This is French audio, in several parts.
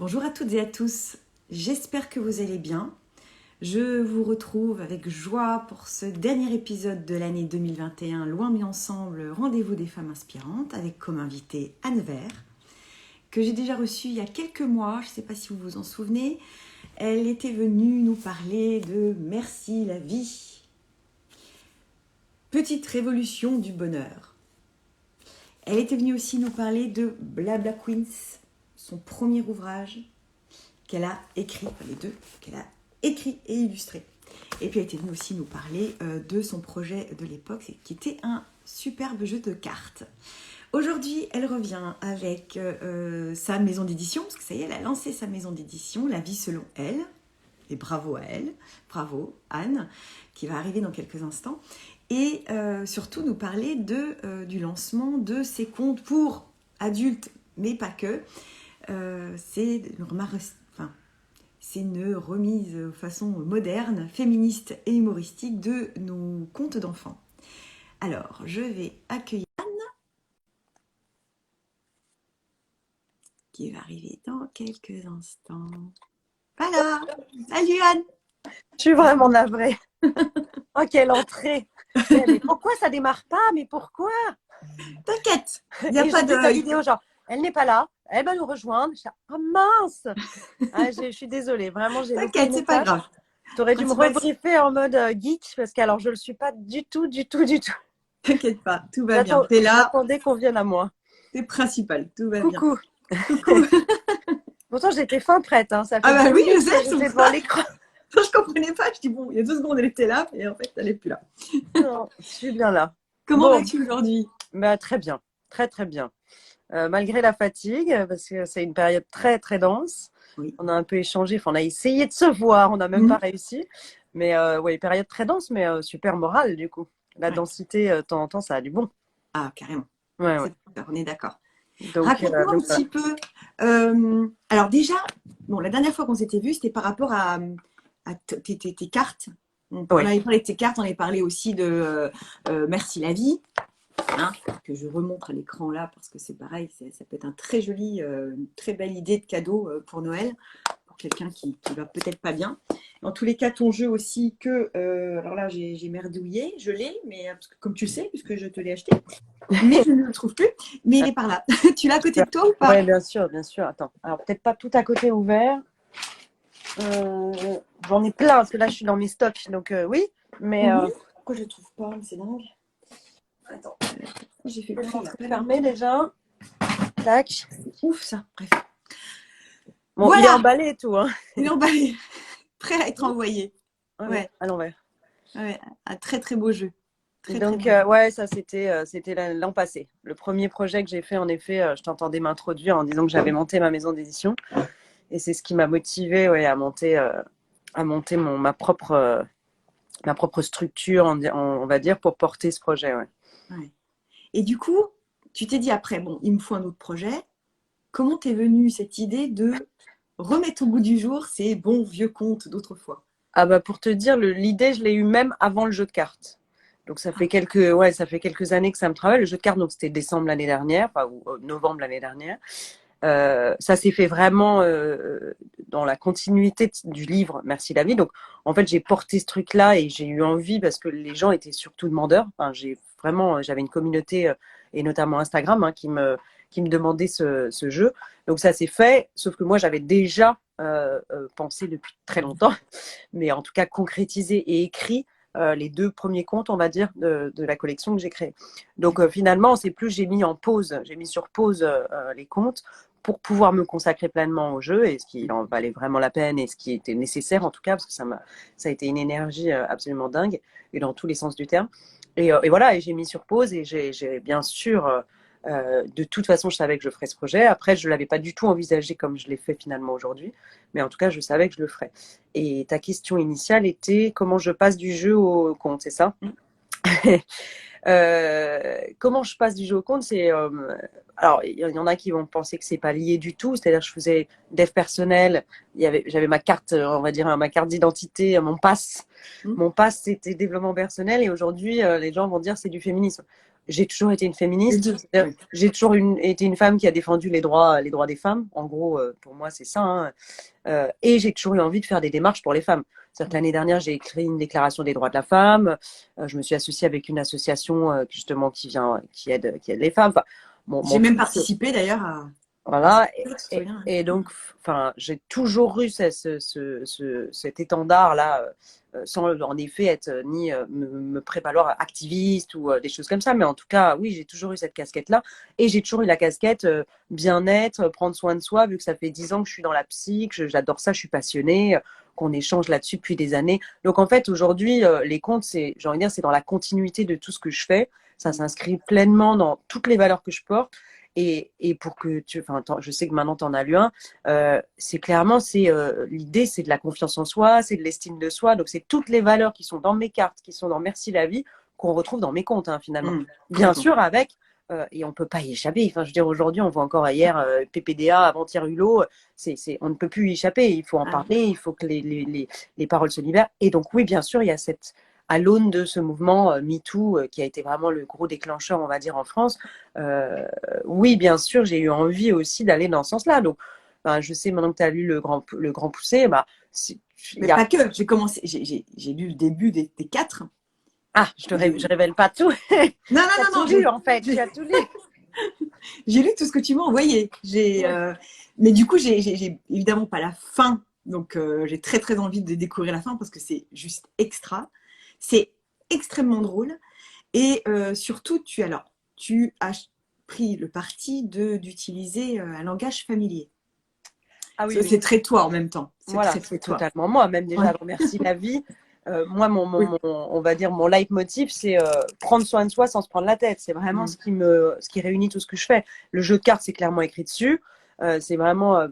Bonjour à toutes et à tous, j'espère que vous allez bien. Je vous retrouve avec joie pour ce dernier épisode de l'année 2021, Loin mais ensemble, rendez-vous des femmes inspirantes, avec comme invitée Anne Vert, que j'ai déjà reçue il y a quelques mois, je ne sais pas si vous vous en souvenez. Elle était venue nous parler de Merci la vie, petite révolution du bonheur. Elle était venue aussi nous parler de Blabla Queens, son premier ouvrage qu'elle a écrit, les deux, qu'elle a écrit et illustré. Et puis elle était venue aussi nous parler de son projet de l'époque, qui était un superbe jeu de cartes. Aujourd'hui, elle revient avec sa maison d'édition, parce que ça y est, elle a lancé sa maison d'édition, La vie selon elle. Et bravo à elle, bravo Anne, qui va arriver dans quelques instants. Et surtout nous parler du lancement de ses contes pour adultes, mais pas que. C'est une remise de façon moderne, féministe et humoristique de nos contes d'enfants. Alors, je vais accueillir Anne, qui va arriver dans quelques instants. Voilà. Salut Anne. Je suis vraiment navrée. Oh, quelle entrée. Mais pourquoi ça démarre pas? Mais pourquoi? T'inquiète, il n'y a Et pas j'ai vu ta de... vidéo, genre, elle n'est pas là, elle va nous rejoindre. Oh mince. Je suis désolée, vraiment, j'ai loupé le T'inquiète, c'est pas message. grave. Tu aurais dû Quand me tu vas... rebriefer en mode geek, parce que alors je le suis pas du tout. T'inquiète pas, tout va bien. T'es là, J'attendais qu'on vienne à moi. t'es principal, tout va bien. Coucou. Coucou. Pourtant, j'étais fin prête, hein. Ça fait Ah bah 10 oui, je minutes sais, que j'étais devant l'écran. je comprenais pas. Je dis bon, il y a 2 secondes, elle était là, et en fait, elle n'est plus là. Non, je suis bien là. Comment Bon, vas-tu aujourd'hui? bah, très bien, très bien. Malgré la fatigue, parce que c'est une période très dense. Oui. On a un peu échangé, enfin, on a essayé de se voir, on n'a même pas réussi. Mais ouais, période très dense, mais super morale du coup. La densité, de temps en temps, ça a du bon. Ah, carrément. Ouais. On est d'accord. Donc, Raconte-moi un petit peu. Alors déjà, bon, la dernière fois qu'on s'était vu, c'était par rapport à tes cartes. On avait parlé de tes cartes, on avait parlé aussi de Merci la vie, hein, que je remontre à l'écran là parce que c'est pareil, ça peut être une très belle idée de cadeau pour Noël, pour quelqu'un qui va peut-être pas bien. Dans tous les cas, ton jeu aussi alors là j'ai merdouillé, je l'ai, mais parce que, comme tu le sais, puisque je te l'ai acheté, mais je ne le trouve plus, mais il est par là. Tu l'as à côté de toi ou pas? Oui, bien sûr. Attends, alors peut-être pas tout à côté ouvert. J'en ai plein parce que là, je suis dans mes stocks, donc oui. Mais pourquoi je ne le trouve pas? C'est dingue. Attends, j'ai fait le tri fermé déjà. Tac. Ouf ça, bref. Bon, voilà. Il est emballé et tout. Hein. Il est emballé, prêt à être envoyé. Ouais. À l'envers. Ouais, un très beau jeu. Donc, ça c'était l'an passé. Le premier projet que j'ai fait, en effet, je t'entendais m'introduire en disant que j'avais monté ma maison d'édition. Et c'est ce qui m'a motivée à monter ma propre structure, on va dire, pour porter ce projet. Ouais. Et du coup, tu t'es dit après, bon, il me faut un autre projet. Comment t'es venue cette idée de remettre au goût du jour ces bons vieux contes d'autrefois? Ah bah pour te dire, l'idée, je l'ai eue même avant le jeu de cartes. Donc ça fait quelques années que ça me travaille. Le jeu de cartes, donc c'était décembre l'année dernière, ou novembre l'année dernière. Ça s'est fait vraiment dans la continuité du livre Merci la vie. Donc en fait j'ai porté ce truc-là et j'ai eu envie parce que les gens étaient surtout demandeurs. Enfin, j'avais une communauté et notamment Instagram qui me demandait ce jeu. Donc ça s'est fait, sauf que moi j'avais déjà pensé depuis très longtemps, mais en tout cas concrétisé et écrit les 2 premiers contes, on va dire, de la collection que j'ai créée. Donc finalement, c'est plus j'ai mis sur pause les contes pour pouvoir me consacrer pleinement au jeu et ce qui en valait vraiment la peine et ce qui était nécessaire en tout cas, parce que ça a été une énergie absolument dingue et dans tous les sens du terme. Et voilà, et j'ai mis sur pause et j'ai bien sûr, de toute façon, je savais que je ferais ce projet. Après, je ne l'avais pas du tout envisagé comme je l'ai fait finalement aujourd'hui, mais en tout cas, je savais que je le ferais. Et ta question initiale était comment je passe du jeu au conte, c'est ça? Comment je passe du jeu au conte, alors il y en a qui vont penser que c'est pas lié du tout, c'est-à-dire que je faisais dev personnel, j'avais ma carte, on va dire ma carte d'identité, mon pass c'était développement personnel et aujourd'hui les gens vont dire c'est du féminisme. j'ai toujours été une Les féministe. deux, C'est-à-dire, oui. j'ai toujours été une femme qui a défendu les droits des femmes. En gros, pour moi, c'est ça. Hein. Et j'ai toujours eu envie de faire des démarches pour les femmes. C'est-à-dire que l'année dernière, j'ai écrit une déclaration des droits de la femme. Je me suis associée avec une association justement qui aide les femmes. Enfin, J'ai mon même truc, participé d'ailleurs à ce voilà. citoyen. Et donc, enfin, j'ai toujours eu cet étendard-là, sans en effet être ni me prévaloir activiste ou des choses comme ça. Mais en tout cas, oui, j'ai toujours eu cette casquette-là. Et j'ai toujours eu la casquette bien-être, prendre soin de soi, vu que ça fait 10 ans que je suis dans la psy, que j'adore ça, je suis passionnée, qu'on échange là-dessus depuis des années. Donc, en fait, aujourd'hui, les comptes, j'ai envie de dire, c'est dans la continuité de tout ce que je fais. Ça s'inscrit pleinement dans toutes les valeurs que je porte. Et pour que enfin, je sais que maintenant tu en as lu un, c'est clairement, l'idée, c'est de la confiance en soi, c'est de l'estime de soi. Donc, c'est toutes les valeurs qui sont dans mes cartes, qui sont dans Merci la vie, qu'on retrouve dans mes comptes, hein, finalement. Bien sûr, avec, et on peut pas y échapper. Enfin, je veux dire, aujourd'hui, on voit encore hier PPDA, avant-hier Hulot, on ne peut plus y échapper. Il faut en parler, il faut que les paroles se libèrent. Et donc, oui, bien sûr, il y a à l'aune de ce mouvement MeToo, qui a été vraiment le gros déclencheur, on va dire, en France, oui, bien sûr, j'ai eu envie aussi d'aller dans ce sens-là. Donc, ben, je sais maintenant que tu as lu le grand Poussé. Bah, Mais pas que, j'ai commencé, j'ai lu le début des quatre. Ah, je révèle pas tout. Non, Tu as non, tout lu, en fait. Tu as tout lu. J'ai lu tout ce que tu m'as envoyé. Mais du coup, j'ai évidemment pas la fin. Donc, j'ai très, très envie de découvrir la fin parce que c'est juste extra. C'est extrêmement drôle. Et surtout, tu as pris le parti d'utiliser un langage familier. Ah oui, oui. C'est très toi en même temps. Voilà, c'est totalement moi. Même déjà, avant Merci la vie. Moi, Oui. on va dire, mon leitmotiv, c'est prendre soin de soi sans se prendre la tête. C'est vraiment ce qui réunit tout ce que je fais. Le jeu de cartes, c'est clairement écrit dessus. C'est vraiment,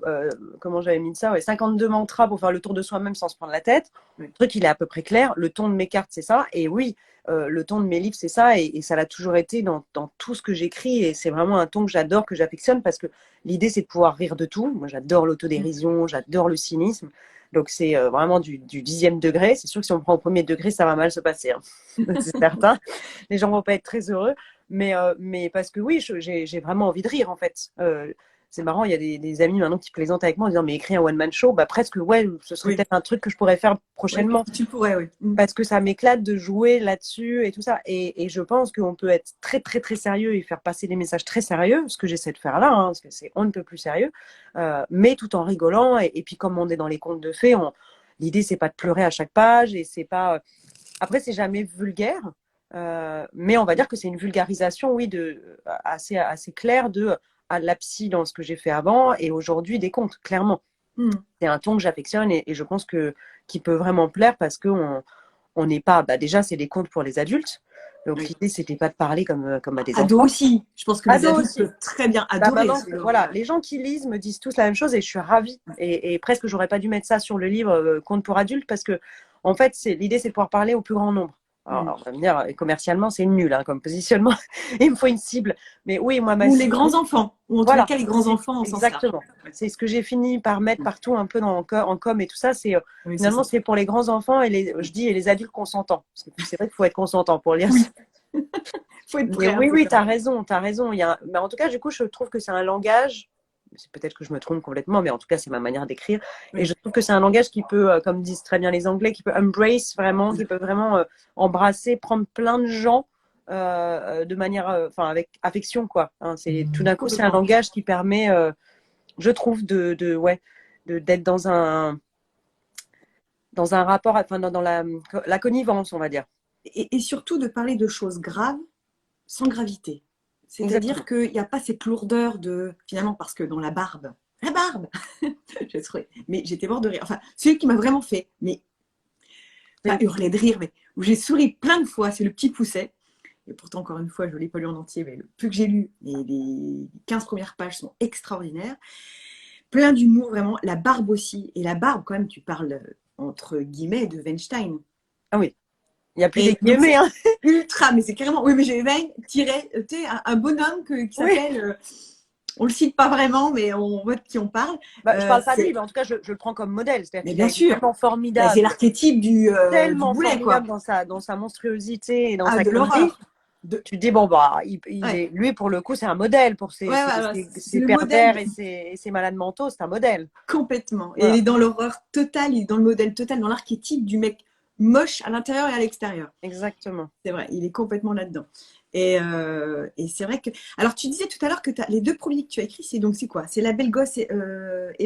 comment j'avais mis ça, 52 mantras pour faire le tour de soi-même sans se prendre la tête. Oui. Le truc, il est à peu près clair. Le ton de mes cartes, c'est ça. Et oui, le ton de mes livres, c'est ça. Et ça l'a toujours été dans tout ce que j'écris. Et c'est vraiment un ton que j'adore, que j'affectionne parce que l'idée, c'est de pouvoir rire de tout. Moi, j'adore l'autodérision, j'adore le cynisme. Donc, c'est vraiment du 10e degré. C'est sûr que si on prend au premier degré, ça va mal se passer. Hein. C'est certain. Les gens vont pas être très heureux. Mais parce que oui, j'ai vraiment envie de rire, en fait. C'est marrant, il y a des amis maintenant qui plaisantent avec moi en disant mais écris un one-man show. Bah, presque, ouais, ce serait peut-être un truc que je pourrais faire prochainement. Oui, tu pourrais, oui. Parce que ça m'éclate de jouer là-dessus et tout ça. Et je pense qu'on peut être très, très, très sérieux et faire passer des messages très sérieux, ce que j'essaie de faire là, hein, parce que c'est on ne peut plus sérieux, mais tout en rigolant. Et puis, comme on est dans les contes de fées, l'idée, c'est pas de pleurer à chaque page et c'est pas. Après, c'est jamais vulgaire, mais on va dire que c'est une vulgarisation, oui, assez claire de la psy dans ce que j'ai fait avant et aujourd'hui des contes, clairement. C'est un ton que j'affectionne et je pense qui peut vraiment plaire parce qu'on n'est pas. Bah déjà, c'est des contes pour les adultes. Donc, l'idée, c'était pas de parler comme à des Ados enfants. aussi. Je pense que les Ados adultes aussi. peuvent très bien Bah, adorer. maintenant, voilà, les gens qui lisent me disent tous la même chose et je suis ravie. Et presque, j'aurais pas dû mettre ça sur le livre contes pour adultes parce que, en fait, l'idée, c'est de pouvoir parler au plus grand nombre. Alors, on va me dire, commercialement, c'est nul hein, comme positionnement. Il me faut une cible. Mais oui, moi, Ou les grands-enfants. Ou en tous les cas, les grands-enfants en sens large. Exactement. C'est ce que j'ai fini par mettre partout un peu en com et tout ça. Finalement, c'est pour les grands-enfants et les adultes consentants. Parce que c'est vrai qu'il faut être consentant pour lire ça. Faut être prêt. Oui, tu as raison. Mais en tout cas, du coup, je trouve que c'est un langage. C'est peut-être que je me trompe complètement, mais en tout cas, c'est ma manière d'écrire. Et je trouve que c'est un langage qui peut, comme disent très bien les Anglais, qui peut embrace vraiment, qui peut vraiment embrasser, prendre plein de gens de manière, avec affection, quoi. Hein, tout d'un coup, c'est un langage qui permet, je trouve, d'être dans un rapport, dans la connivence, on va dire. Et surtout de parler de choses graves sans gravité. C'est-à-dire qu'il n'y a pas cette lourdeur finalement, parce que dans la barbe, mais j'étais mort de rire. Enfin, celui qui m'a vraiment fait, mais pas hurler de rire, mais où j'ai souri plein de fois, c'est le Petit Pousset. Et pourtant, encore une fois, je ne l'ai pas lu en entier, mais le peu que j'ai lu, les 15 premières pages sont extraordinaires. Plein d'humour, vraiment. La barbe aussi. Et la barbe, quand même, tu parles entre guillemets de Weinstein. Ah oui. Il n'y a plus des guillemets. Hein. Ultra, mais c'est carrément. Oui, mais j'ai tiré un bonhomme qui s'appelle. On le cite pas vraiment, mais on voit de qui on parle. Je parle pas de lui, mais en tout cas, je le prends comme modèle. Mais bien sûr. Tellement formidable. C'est l'archétype du tellement boulet, formidable quoi. dans sa monstruosité et dans sa de connerie. De... Tu te dis, bon, bah, Ouais. lui, pour le coup, c'est un modèle pour Ouais, ouais, ouais, c'est ses le modèle pervers et ses malades mentaux, c'est un modèle. complètement. Et il est Voilà, dans l'horreur totale, il est dans le modèle total, dans l'archétype du mec moche à l'intérieur et à l'extérieur. exactement. C'est vrai, il est complètement là-dedans. Et c'est vrai que. Alors, tu disais tout à l'heure que les deux premiers que tu as écrits, c'est quoi? C'est La Belle Gosse et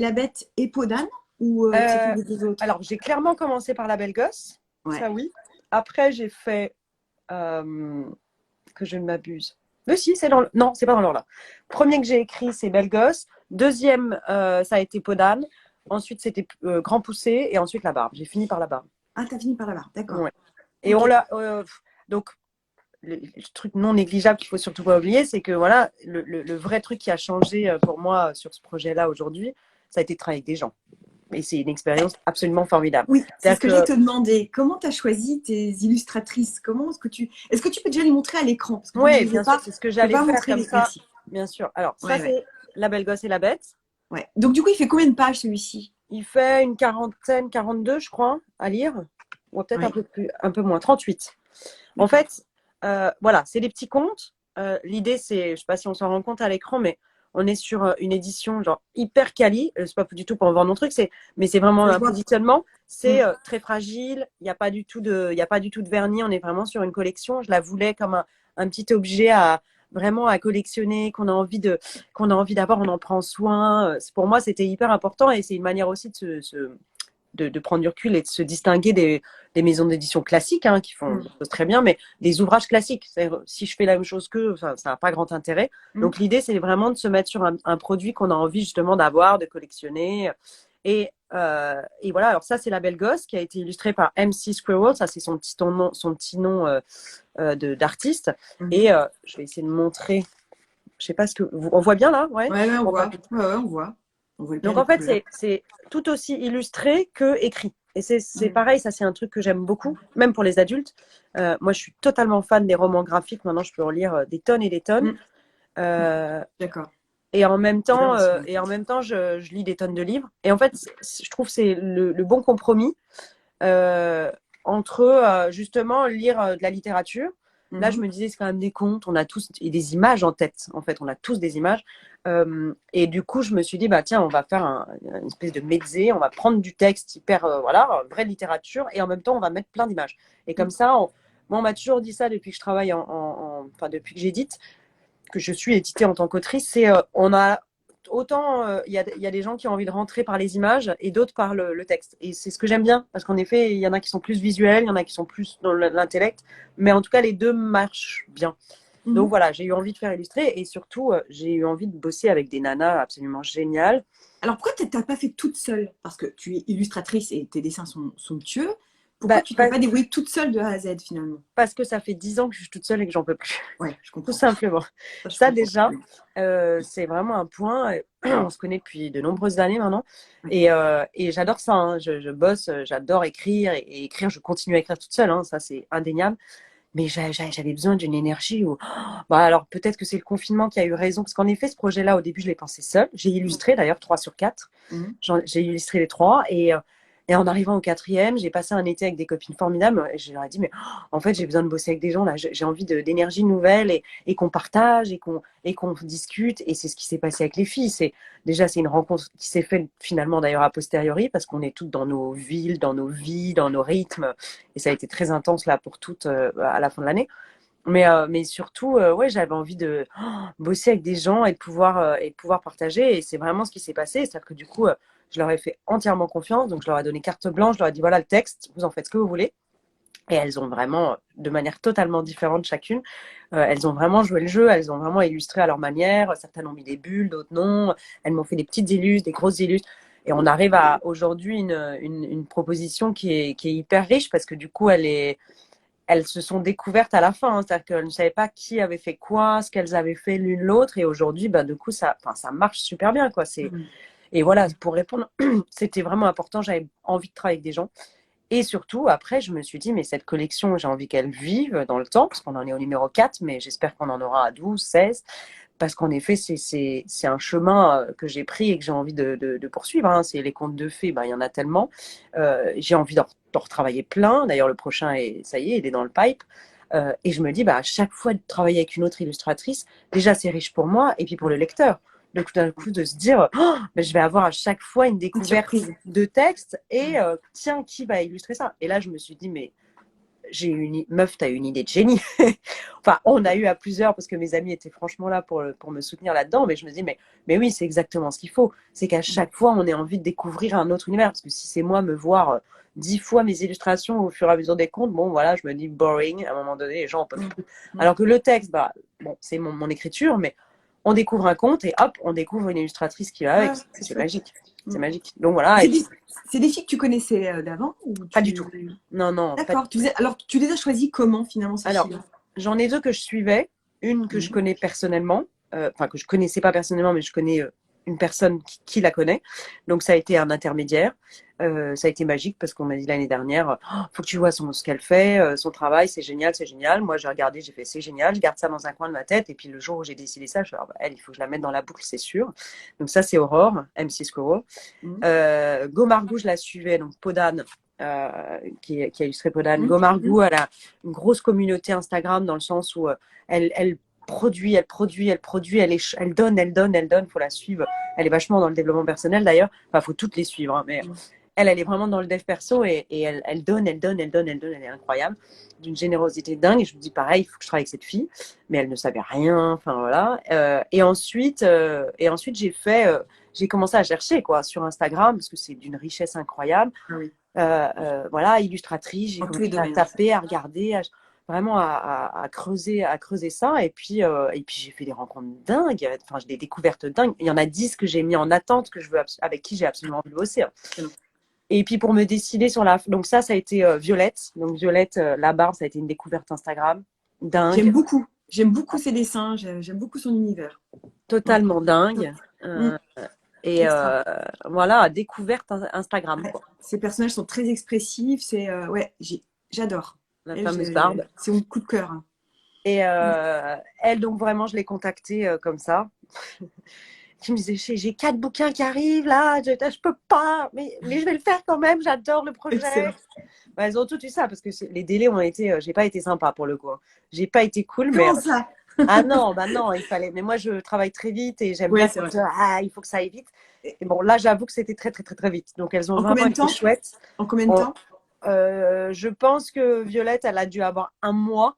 La Bête et Peau d'âne ou c'est que Euh, les deux autres? alors, j'ai clairement commencé par La Belle Gosse, Ouais. ça oui. Après, j'ai fait, euh, que je ne m'abuse. Mais si, c'est dans le... Non, c'est pas dans l'ordre là. Premier que j'ai écrit, c'est Belle Gosse. Deuxième, ça a été Peau d'âne. Ensuite, c'était Grand Poussé. Et ensuite, La Barbe. J'ai fini par La Barbe. Ah, t'as fini par là-bas, d'accord. Ouais. Et Ok. on l'a. Donc, le truc non négligeable qu'il faut surtout pas oublier, c'est que voilà, le vrai truc qui a changé pour moi sur ce projet-là aujourd'hui, ça a été de travailler avec des gens. Et c'est une expérience absolument formidable. Oui, c'est ce C'est-à-dire que j'allais que, te demander. Comment tu as choisi tes illustratrices? Comment est-ce que tu peux déjà les montrer à l'écran? Parce que comme je oui, ne les ai bien sûr, pas, c'est ce que je ne peux j'allais pas faire montrer comme les. ça, Merci. bien sûr. Alors, ça, Ouais, ouais, c'est La Belle Gosse et la Bête. ouais. Donc du coup, il fait combien de pages celui-ci? Il fait une quarantaine, 42, je crois, à lire. Ou peut-être un Oui, peu plus, un peu moins, 38. En d'accord. fait, voilà, c'est des petits contes. L'idée, c'est, je ne sais pas si on s'en rend compte à l'écran, mais on est sur une édition genre hyper quali. C'est pas du tout pour vendre mon truc, mais c'est vraiment Ça se un voit. positionnement. Mm. C'est très fragile. Il n'y a pas du tout il y a pas du tout de vernis. On est vraiment sur une collection. Je la voulais comme un petit objet à vraiment à collectionner, qu'on a envie d'avoir. On en prend soin. Pour moi, c'était hyper important et c'est une manière aussi de prendre du recul et de se distinguer des maisons d'édition classiques qui font Mm. des choses très bien, mais des ouvrages classiques. Si je fais la même chose qu'eux, ça n'a pas grand intérêt. Mm. Donc l'idée, c'est vraiment de se mettre sur un produit qu'on a envie justement d'avoir, de collectionner. Et voilà, alors ça, c'est La Belle Gosse qui a été illustrée par MC Squirrel. Ça, c'est son petit nom d'artiste. Mhm. Et je vais essayer de montrer. Je sais pas ce que. On voit bien là? Ouais. Ouais, ouais, on On voit voit. bien. Ouais, ouais, on voit. On voit bien Donc les en fait, couleurs. c'est tout aussi illustré que écrit. Et c'est Mm. pareil, ça c'est un truc que j'aime beaucoup, même pour les adultes. Moi, je suis totalement fan des romans graphiques. Maintenant, je peux en lire des tonnes et des tonnes. Mm. Euh, D'accord. et J'adore aussi, moi. en même temps, je lis des tonnes de livres. Et en fait, je trouve que c'est le bon compromis euh, entre justement lire de la littérature. Là, je Mhm. me disais, c'est quand même des contes, on a tous et des images en tête, en fait, on a tous des images. Et du coup, je me suis dit, bah tiens, on va faire une espèce de mezzé, on va prendre du texte hyper, voilà, vraie littérature, et en même temps, on va mettre plein d'images. Et comme ça, moi, on m'a toujours dit ça depuis que je travaille enfin, depuis que j'édite, que je suis éditée en tant qu'autrice, c'est on a autant il y a des gens qui ont envie de rentrer par les images et d'autres par le texte. Et c'est ce que j'aime bien parce qu'en effet, il y en a qui sont plus visuels, il y en a qui sont plus dans l'intellect, mais en tout cas les deux marchent bien. Donc Mhm. voilà, j'ai eu envie de faire illustrer et surtout j'ai eu envie de bosser avec des nanas absolument géniales. Alors pourquoi tu n'as pas fait toute seule? Parce que tu es illustratrice et tes dessins sont somptueux. Pourquoi Bah, tu t'es pas débrouillée toute seule de A à Z finalement? parce que ça fait 10 ans que je suis toute seule et que j'en peux plus. Ouais, je Tout comprends. simplement. Ça, je Ça comprends. déjà, Oui. c'est vraiment un point. On se connaît depuis de nombreuses années maintenant. Ouais. Et j'adore ça. Je bosse, j'adore écrire. Et écrire, je continue à écrire toute seule. Ça, c'est indéniable. Mais j'avais besoin d'une énergie. Bah, alors, peut-être que c'est le confinement qui a eu raison. Parce qu'en effet, ce projet-là, au début, je l'ai pensé seul. J'ai illustré d'ailleurs 3 sur 4. Mhm. J'ai illustré les 3. Et en arrivant au quatrième, j'ai passé un été avec des copines formidables. Et je leur ai dit, mais en fait, j'ai besoin de bosser avec des gens. Là, j'ai envie d'énergie nouvelle et qu'on partage et qu'on discute. Et c'est ce qui s'est passé avec les filles. Déjà, c'est une rencontre qui s'est faite finalement d'ailleurs a posteriori parce qu'on est toutes dans nos villes, dans nos vies, dans nos rythmes. Et ça a été très intense là pour toutes à la fin de l'année. Mais surtout, ouais, j'avais envie de bosser avec des gens et de pouvoir partager. Et c'est vraiment ce qui s'est passé. C'est-à-dire que du coup, je leur ai fait entièrement confiance. Donc, je leur ai donné carte blanche. Je leur ai dit, voilà le texte, vous en faites ce que vous voulez. Et elles ont vraiment, de manière totalement différente chacune, elles ont vraiment joué le jeu. Elles ont vraiment illustré à leur manière. Certaines ont mis des bulles, d'autres non. Elles m'ont fait des petites illustres, des grosses illustres. Et on arrive à aujourd'hui une proposition qui est hyper riche parce que du coup, elles se sont découvertes à la fin. C'est-à-dire qu'elles ne savaient pas qui avait fait quoi, ce qu'elles avaient fait l'une l'autre. Et aujourd'hui, bah, du coup, ça marche super bien, quoi. Mhm. Et voilà, pour répondre, c'était vraiment important. J'avais envie de travailler avec des gens. Et surtout, après, je me suis dit, mais cette collection, j'ai envie qu'elle vive dans le temps, parce qu'on en est au numéro 4, mais j'espère qu'on en aura à 12, 16, parce qu'en effet, c'est un chemin que j'ai pris et que j'ai envie de poursuivre. C'est les contes de fées, ben, il y en a tellement. J'ai envie d'en retravailler plein. D'ailleurs, le prochain, ça y est, il est dans le pipe. Et je me dis, à chaque fois de travailler avec une autre illustratrice, déjà, c'est riche pour moi et puis pour le lecteur. Donc, tout d'un coup, de se dire, je vais avoir à chaque fois une Une découverte surprise. de texte et tiens, qui va illustrer ça? Et là, je me suis dit, mais meuf, t'as une idée de génie. Enfin, on a eu à plusieurs parce que mes amis étaient franchement là pour me soutenir là-dedans. Mais je me dis, mais oui, c'est exactement ce qu'il faut. C'est qu'à chaque fois, on ait envie de découvrir un autre univers. Parce que si c'est moi me voir 10 fois mes illustrations au fur et à mesure des comptes, bon, voilà, je me dis boring. À un moment donné, les gens en peuvent plus. Alors que le texte, bon, c'est mon écriture, mais on découvre un conte et hop, on découvre une illustratrice qui va avec. C'est magique. C'est magique. Donc voilà. C'est des filles que tu connaissais d'avant ou Pas du tout. Non, non. D'accord. Alors, tu les as choisies comment finalement ces Alors, filles-là? j'en ai deux que je suivais. Une que je connais personnellement. Enfin, que je connaissais pas personnellement, mais je connais une personne qui la connaît. Donc, ça a été un intermédiaire. Ça a été magique parce qu'on m'a dit l'année dernière, faut que tu vois ce qu'elle fait, son travail, c'est génial, c'est génial. Moi, j'ai regardé, j'ai fait, c'est génial. Je garde ça dans un coin de ma tête. Et puis, le jour où j'ai décidé ça, je suis elle, il faut que je la mette dans la boucle, c'est sûr. Donc, ça, c'est Aurore, M6 Squirrel. Gomargou, je la suivais, donc Podane, qui a illustré Podane. Gomargou, elle a une grosse communauté Instagram dans le sens où elle produit, elle donne, il faut la suivre. Elle est vachement dans le développement personnel d'ailleurs. Enfin, il faut toutes les suivre, hein, mais elle est vraiment dans le dev perso et elle donne, elle est incroyable, d'une générosité dingue. Et je me dis pareil, il faut que je travaille avec cette fille, mais elle ne savait rien. Enfin voilà. Et ensuite, j'ai commencé à chercher quoi sur Instagram parce que c'est d'une richesse incroyable. Voilà, illustratrice, j'ai commencé à taper, à regarder, vraiment à creuser ça. Et puis j'ai fait des rencontres dingues, enfin, j'ai des découvertes dingues. Il y en a 10 que j'ai mis en attente, avec qui j'ai absolument envie de bosser. Hein. Et puis pour me décider sur la... Donc ça a été Violette. Donc Violette, la barbe, ça a été une découverte Instagram. Dingue. J'aime beaucoup ses dessins, j'aime beaucoup son univers. Totalement dingue. Et voilà, découverte Instagram. Quoi. Ces personnages sont très expressifs. J'adore. La fameuse barbe. C'est mon coup de cœur. Et elle, donc vraiment, je l'ai contactée comme ça. Qui me disait, j'ai 4 bouquins qui arrivent là, je peux pas, mais je vais le faire quand même, j'adore le projet. Elles ont tout eu ça parce que les délais ont été, j'ai pas été sympa pour le coup. J'ai pas été cool, mais. Comment ça? Ah non, non, il fallait. Mais moi, je travaille très vite et j'aime bien il faut que ça aille vite. Et bon, là, j'avoue que c'était très, très, très, très vite. Donc, elles ont vraiment été chouettes. En combien de temps? Je pense que Violette, elle a dû avoir 1 mois.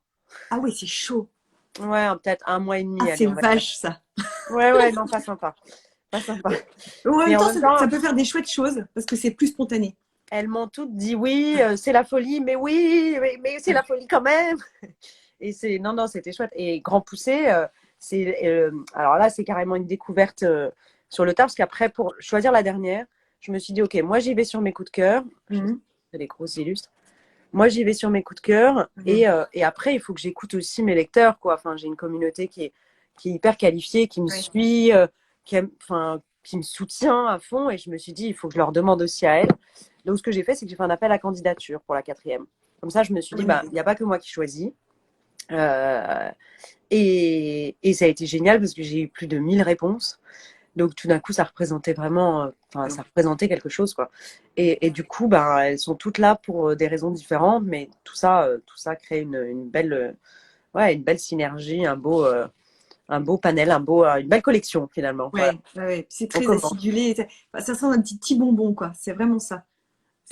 Ah oui, c'est chaud. Ouais, peut-être 1 mois et demi. Ah, c'est vache, ça. Ouais, non, pas sympa. Pas sympa. En même temps, ça peut faire des chouettes choses parce que c'est plus spontané. Elles m'ont toutes dit oui, c'est la folie, mais oui, mais c'est la folie quand même. Et non, c'était chouette. Et Grand Poussé, alors là, c'est carrément une découverte sur le tard, parce qu'après, pour choisir la dernière, je me suis dit, ok, moi j'y vais sur mes coups de cœur. C'est des grosses illustres. Moi, j'y vais sur mes coups de cœur. Et après, il faut que j'écoute aussi mes lecteurs, quoi. Enfin, j'ai une communauté qui est hyper qualifiée, qui me suit, qui me soutient à fond. Et je me suis dit, il faut que je leur demande aussi à elles. Donc, ce que j'ai fait, c'est que j'ai fait un appel à candidature pour la 4e. Comme ça, je me suis dit, il n'y a pas que moi qui choisis. Et ça a été génial parce que j'ai eu plus de 1000 réponses. Donc, tout d'un coup, ça représentait vraiment, ça représentait quelque chose, quoi. Et du coup, elles sont toutes là pour des raisons différentes, mais tout ça crée une belle synergie, un beau panel, une belle collection, finalement. Ouais. C'est très acidulé. Ça sent un petit bonbon, quoi. C'est vraiment ça.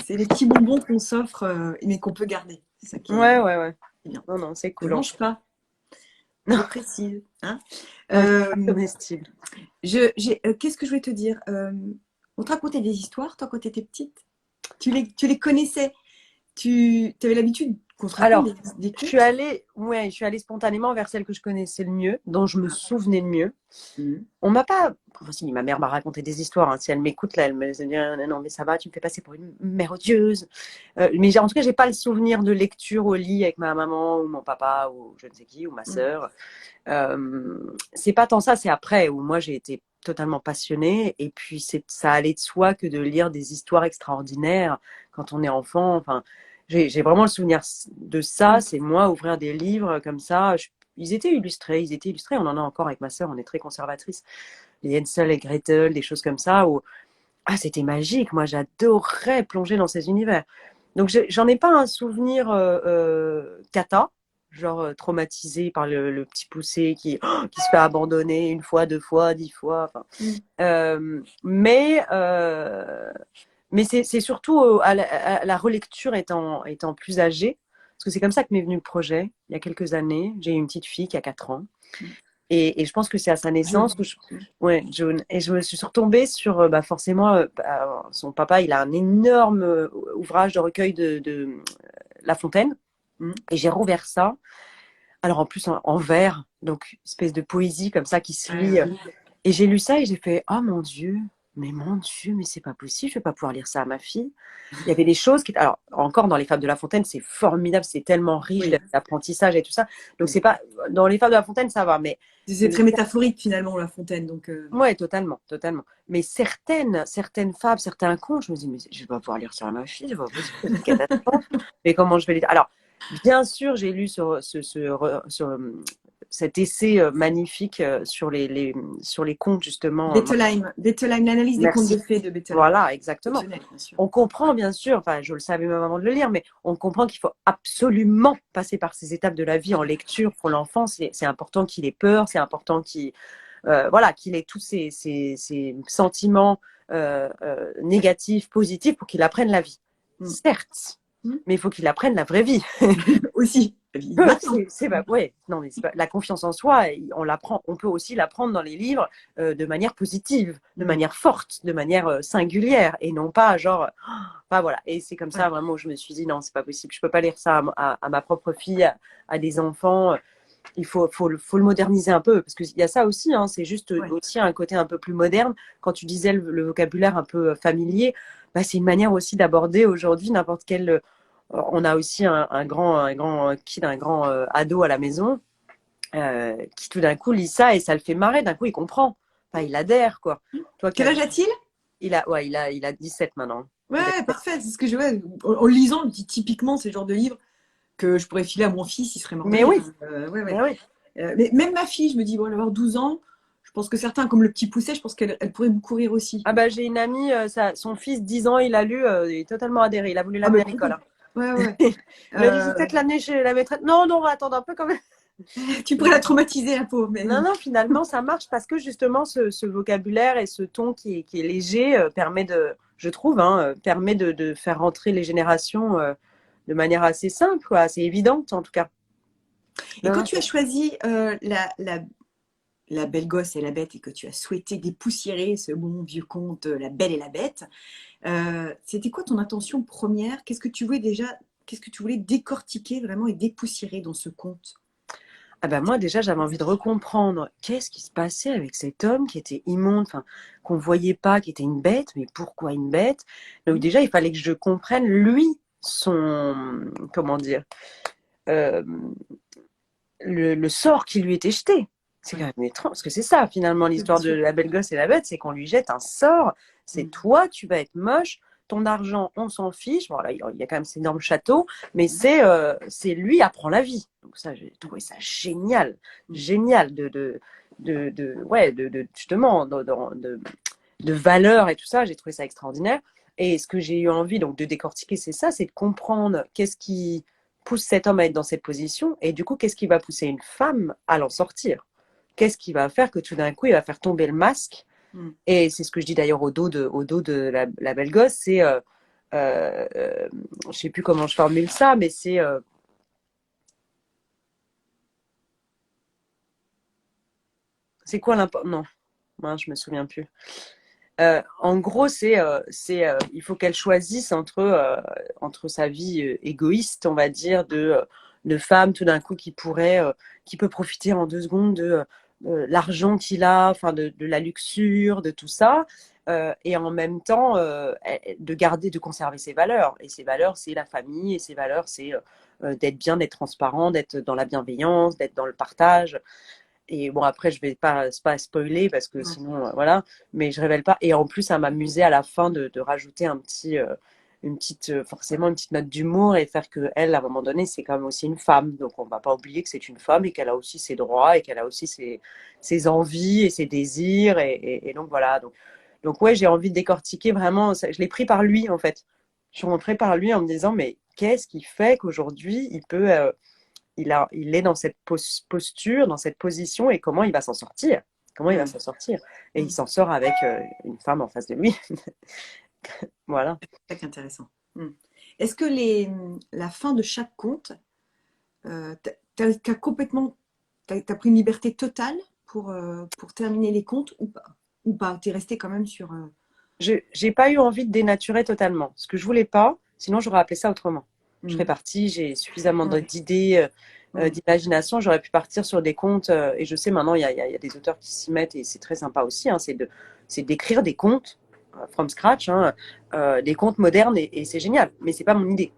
C'est les petits bonbons qu'on s'offre, mais qu'on peut garder. C'est ça qui est ouais. bien. Non, c'est cool. Ne mange pas. Non. Je précise. Hein comestible. Qu'est-ce que je voulais te dire On te racontait des histoires, toi, quand tu étais petite? Tu les connaissais? Tu avais l'habitude qu'on te raconte des contes? je suis allée spontanément vers celle que je connaissais le mieux, dont je me souvenais le mieux. On m'a pas... Enfin, si, ma mère m'a raconté des histoires. Hein. Si elle m'écoute, là, elle me dit non, mais ça va, tu me fais passer pour une mère odieuse. Mais en tout cas, j'ai pas le souvenir de lecture au lit avec ma maman ou mon papa ou je ne sais qui, ou ma sœur. C'est pas tant ça, c'est après où moi j'ai été totalement passionnée et puis ça allait de soi que de lire des histoires extraordinaires quand on est enfant. Enfin, j'ai vraiment le souvenir de ça. C'est moi ouvrir des livres comme ça. Ils étaient illustrés. On en a encore avec ma sœur. On est très conservatrice. Les Hansel et Gretel, des choses comme ça. Où c'était magique. Moi, j'adorais plonger dans ces univers. Donc, j'en ai pas un souvenir cata. genre traumatisée par le petit poussé qui se fait abandonner une fois, deux fois, 10 fois. Enfin, mais c'est surtout à la relecture étant plus âgée, parce que c'est comme ça que m'est venu le projet, il y a quelques années. J'ai eu une petite fille qui a 4 ans. Et je pense que c'est à sa naissance Jaune. ouais, June. Et je me suis retombée sur, forcément, son papa, il a un énorme ouvrage de recueil de La Fontaine. Et j'ai rouvert ça. Alors en plus en vers, donc une espèce de poésie comme ça qui se lit. Et j'ai lu ça et j'ai fait, oh mon Dieu, mais c'est pas possible, je vais pas pouvoir lire ça à ma fille. Il y avait des choses qui, alors encore dans les Fables de La Fontaine, c'est formidable, c'est tellement riche Oui. d'apprentissage et tout ça. Donc c'est pas dans les Fables de La Fontaine, ça va, mais C'est très métaphorique finalement, La Fontaine. Donc, ouais, totalement, totalement. Mais certaines fables, certains contes, je me dis, mais je vais pas pouvoir lire ça à ma fille, c'est pas possible, c'est une catastrophe. Mais comment je vais lire? Alors, bien sûr, j'ai lu cet essai magnifique sur les contes, justement. Bettelheim, l'analyse des contes de Merci. fées de Bettelheim. Voilà, exactement. Exceptionnel, bien sûr. On comprend, bien sûr, enfin, je le savais même avant de le lire, mais on comprend qu'il faut absolument passer par ces étapes de la vie en lecture pour l'enfant. C'est important qu'il ait peur, c'est important voilà, qu'il ait tous ces sentiments négatifs, positifs pour qu'il apprenne la vie. Certes, mais il faut qu'il apprenne la vraie vie. Aussi. Ouais, non, mais pas, la confiance en soi, on l'apprend, on peut aussi l'apprendre dans les livres de manière positive, de manière forte, de manière singulière, et non pas genre, enfin voilà. Et c'est comme ça vraiment où je me suis dit non, c'est pas possible, je peux pas lire ça à ma propre fille, à des enfants. Il faut le moderniser un peu, parce qu'il y a ça aussi, hein, c'est juste aussi un côté un peu plus moderne. Quand tu disais le vocabulaire un peu familier, bah, c'est une manière aussi d'aborder aujourd'hui n'importe quel. On a aussi un grand kid, un grand ado à la maison qui tout d'un coup lit ça et ça le fait marrer. D'un coup, il comprend. Enfin, il adhère, quoi. Toi, quel âge a-t-il? il a 17 maintenant. Ouais, parfait. C'est ce que je vois. En le lisant, je me dis typiquement, c'est le genre de livre que je pourrais filer à mon fils, il serait mort de Mais rire. oui. Mais oui. Mais même ma fille, je me dis, bon, elle va avoir 12 ans. Je pense que certains, comme le petit Pousset, je pense qu'elle pourrait beaucoup rire aussi. Ah bah j'ai une amie, son fils, 10 ans, il a lu, il est totalement adhéré. Il a voulu l'amener à l'école. Hein. Ouais. Il a dit, je vais peut-être l'amener chez la maîtresse. Non, on va attendre un peu quand même. Tu pourrais la traumatiser, la pauvre. Mais... Non, finalement, ça marche parce que justement, ce vocabulaire et ce ton qui est léger permet je trouve, hein, permet de faire rentrer les générations de manière assez simple, quoi, assez évidente en tout cas. Et quand tu as choisi la Belle Gosse et la Bête et que tu as souhaité dépoussiérer ce bon vieux conte La Belle et la Bête, c'était quoi ton intention première? Qu'est-ce que tu voulais décortiquer vraiment et dépoussiérer dans ce conte? Ah bah moi déjà j'avais envie de recomprendre qu'est-ce qui se passait avec cet homme qui était immonde, enfin qu'on voyait pas, qui était une bête, mais pourquoi une bête? Donc déjà il fallait que je comprenne lui comment dire, euh, le sort qui lui était jeté. C'est quand même étrange, parce que c'est ça finalement l'histoire de La Belle Gosse et la Bête, c'est qu'on lui jette un sort. C'est toi, tu vas être moche, ton argent, on s'en fiche. Bon, là, il y a quand même cet énorme château, mais c'est lui apprend la vie. Donc ça, j'ai trouvé ça génial, génial justement de valeur et tout ça. J'ai trouvé ça extraordinaire. Et ce que j'ai eu envie donc de décortiquer, c'est ça, c'est de comprendre qu'est-ce qui pousse cet homme à être dans cette position, et du coup, qu'est-ce qui va pousser une femme à l'en sortir? Qu'est-ce qui va faire que tout d'un coup, il va faire tomber le masque? Et c'est ce que je dis d'ailleurs au dos de la belle gosse, c'est, je sais plus comment je formule ça, mais c'est quoi l'important? Non, moi, je me souviens plus. En gros, il faut qu'elle choisisse entre sa vie égoïste, on va dire, de femme tout d'un coup qui peut profiter en 2 secondes de l'argent qu'il a, enfin de la luxure, de tout ça, et en même temps de conserver ses valeurs. Et ses valeurs, c'est la famille, et ses valeurs, c'est d'être bien, d'être transparent, d'être dans la bienveillance, d'être dans le partage. Et bon, après, je vais pas spoiler parce que sinon, voilà, mais je révèle pas. Et en plus, ça m'amusait à la fin de rajouter forcément une petite note d'humour et faire que elle, à un moment donné, c'est quand même aussi une femme. Donc, on va pas oublier que c'est une femme et qu'elle a aussi ses droits et qu'elle a aussi ses envies et ses désirs. Et donc, voilà. Donc, ouais, j'ai envie de décortiquer vraiment. Je l'ai pris par lui, en fait. Je suis rentrée par lui en me disant, mais qu'est-ce qui fait qu'aujourd'hui, il peut il est dans cette posture, dans cette position, et comment il va s'en sortir. Comment il va s'en sortir. Et il s'en sort avec une femme en face de lui. Voilà. C'est très intéressant. Est-ce que la fin de chaque conte, t'as complètement, t'as pris une liberté totale pour terminer les contes ou pas? Ou pas? T'es resté quand même sur... J'ai pas eu envie de dénaturer totalement. Ce que je voulais pas, sinon j'aurais appelé ça autrement. Je serais partie, j'ai suffisamment d'idées, d'imagination, j'aurais pu partir sur des contes, et je sais maintenant, il y a des auteurs qui s'y mettent, et c'est très sympa aussi, hein, c'est d'écrire des contes from scratch, hein, des contes modernes, et c'est génial, mais c'est pas mon idée.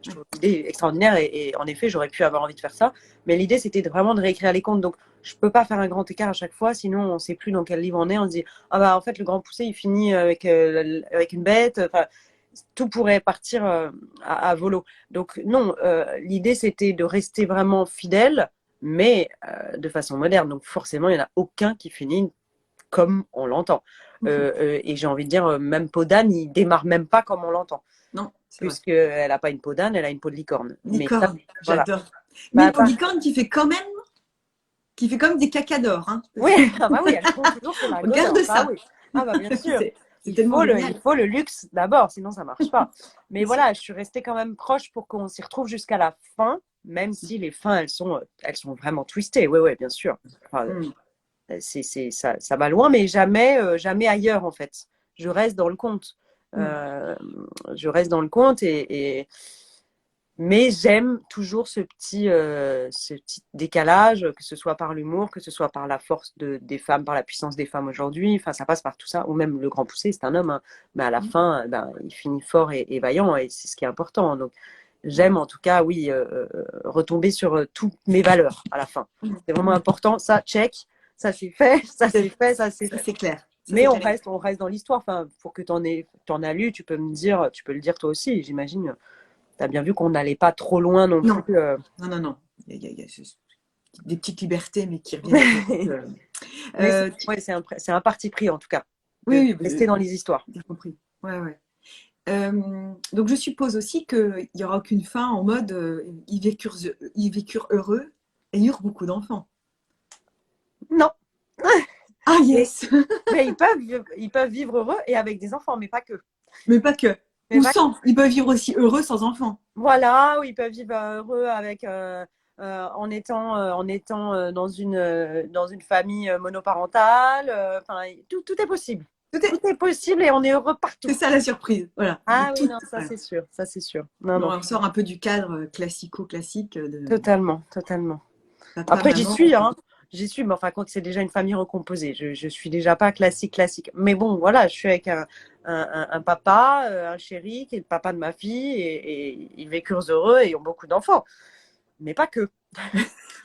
Je trouve l'idée extraordinaire, et en effet, j'aurais pu avoir envie de faire ça, mais l'idée, c'était vraiment de réécrire les contes, donc je peux pas faire un grand écart à chaque fois, sinon on sait plus dans quel livre on est, on se dit, ah bah en fait, le Grand Poussé, il finit avec une bête, enfin, tout pourrait partir à volo. Donc non, l'idée, c'était de rester vraiment fidèle, mais de façon moderne, donc forcément, il n'y en a aucun qui finit comme on l'entend. Et j'ai envie de dire, même peau d'âne, il démarre même pas comme on l'entend. Non, puisqu'elle n'a pas une peau d'âne, elle a une peau de licorne. Licorne, voilà. j'adore. Mais une peau de licorne qui fait quand même des cacas d'or. Hein. Oui, ah bah oui, elle compte toujours sur la Regarde ça. Ah oui. Ah bah bien sûr. Il faut le luxe d'abord, sinon ça marche pas. Mais voilà, je suis restée quand même proche pour qu'on s'y retrouve jusqu'à la fin, même si les fins, elles sont vraiment twistées. Oui, bien sûr. Enfin, ça va loin, mais jamais ailleurs en fait. Je reste dans le conte. Je reste dans le conte, mais j'aime toujours ce petit décalage, que ce soit par l'humour, que ce soit par la force des femmes, par la puissance des femmes aujourd'hui. Enfin, ça passe par tout ça. Ou même le Grand Poussé, c'est un homme, hein. Mais à la fin, il finit fort et vaillant, et c'est ce qui est important. Donc, j'aime en tout cas, oui, retomber sur toutes mes valeurs à la fin. C'est vraiment important. Ça, check. Ça, c'est fait. Ça, c'est fait. Ça, c'est fait. C'est clair. Mais on reste dans l'histoire. Enfin, pour que t'en as lu, tu peux le dire toi aussi, j'imagine. Tu as bien vu qu'on n'allait pas trop loin non plus. Non. Il y a des petites libertés, mais qui reviennent. C'est un parti pris, en tout cas. Oui, rester dans les histoires. J'ai compris. Ouais. Donc, je suppose aussi qu'il n'y aura aucune fin en mode ils vécurent heureux et eurent beaucoup d'enfants. Non. Ah, yes. Mais ils peuvent vivre heureux et avec des enfants, mais pas que. Mais pas que. Ou sans. Ils peuvent vivre aussi heureux sans enfants. Voilà, ou ils peuvent vivre heureux avec, en étant dans une famille monoparentale. Enfin, tout est possible. Tout est possible et on est heureux partout. C'est ça la surprise. Voilà. Ah oui, non, ça c'est sûr. Ça c'est sûr. Non. On sort un peu du cadre classique. Totalement. Après, j'y suis, mais enfin, quand c'est déjà une famille recomposée, je suis déjà pas classique. Mais bon, voilà, je suis avec un papa, un chéri, qui est le papa de ma fille, et ils vécurent heureux et ont beaucoup d'enfants. Mais pas que.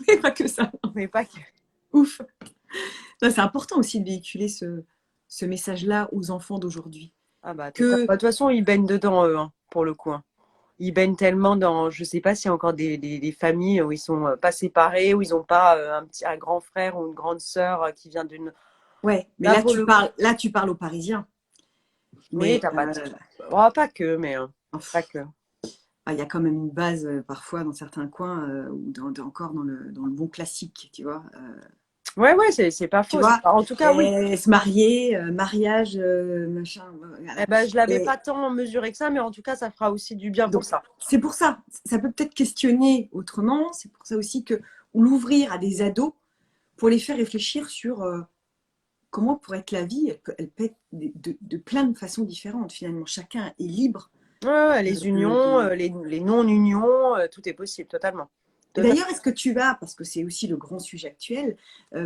Mais pas que ça. Mais pas que. Ouf. C'est important aussi de véhiculer ce message-là aux enfants d'aujourd'hui. Ah bah, de toute façon, ils baignent dedans, eux, pour le coup. Ils baignent tellement dans, je sais pas s'il y a encore des familles où ils sont pas séparés, où ils n'ont pas un grand frère ou une grande sœur qui vient d'une. Ouais, mais là tu parles aux Parisiens. Oui, t'as pas que, mais pas que. Il y a quand même une base parfois dans certains coins ou encore dans le bon classique, tu vois. Ouais, c'est pas faux. En tout cas, oui. Se marier, mariage, machin. Eh ben, je l'avais pas tant mesuré que ça, mais en tout cas, ça fera aussi du bien pour ça. C'est pour ça. Ça peut peut-être questionner autrement. C'est pour ça aussi que l'ouvrir à des ados pour les faire réfléchir sur comment pourrait être la vie. Elle peut être de plein de façons différentes. Finalement, chacun est libre. Ouais, les unions, les non-unions, tout est possible, totalement. D'ailleurs, est-ce que tu vas, parce que c'est aussi le grand sujet actuel,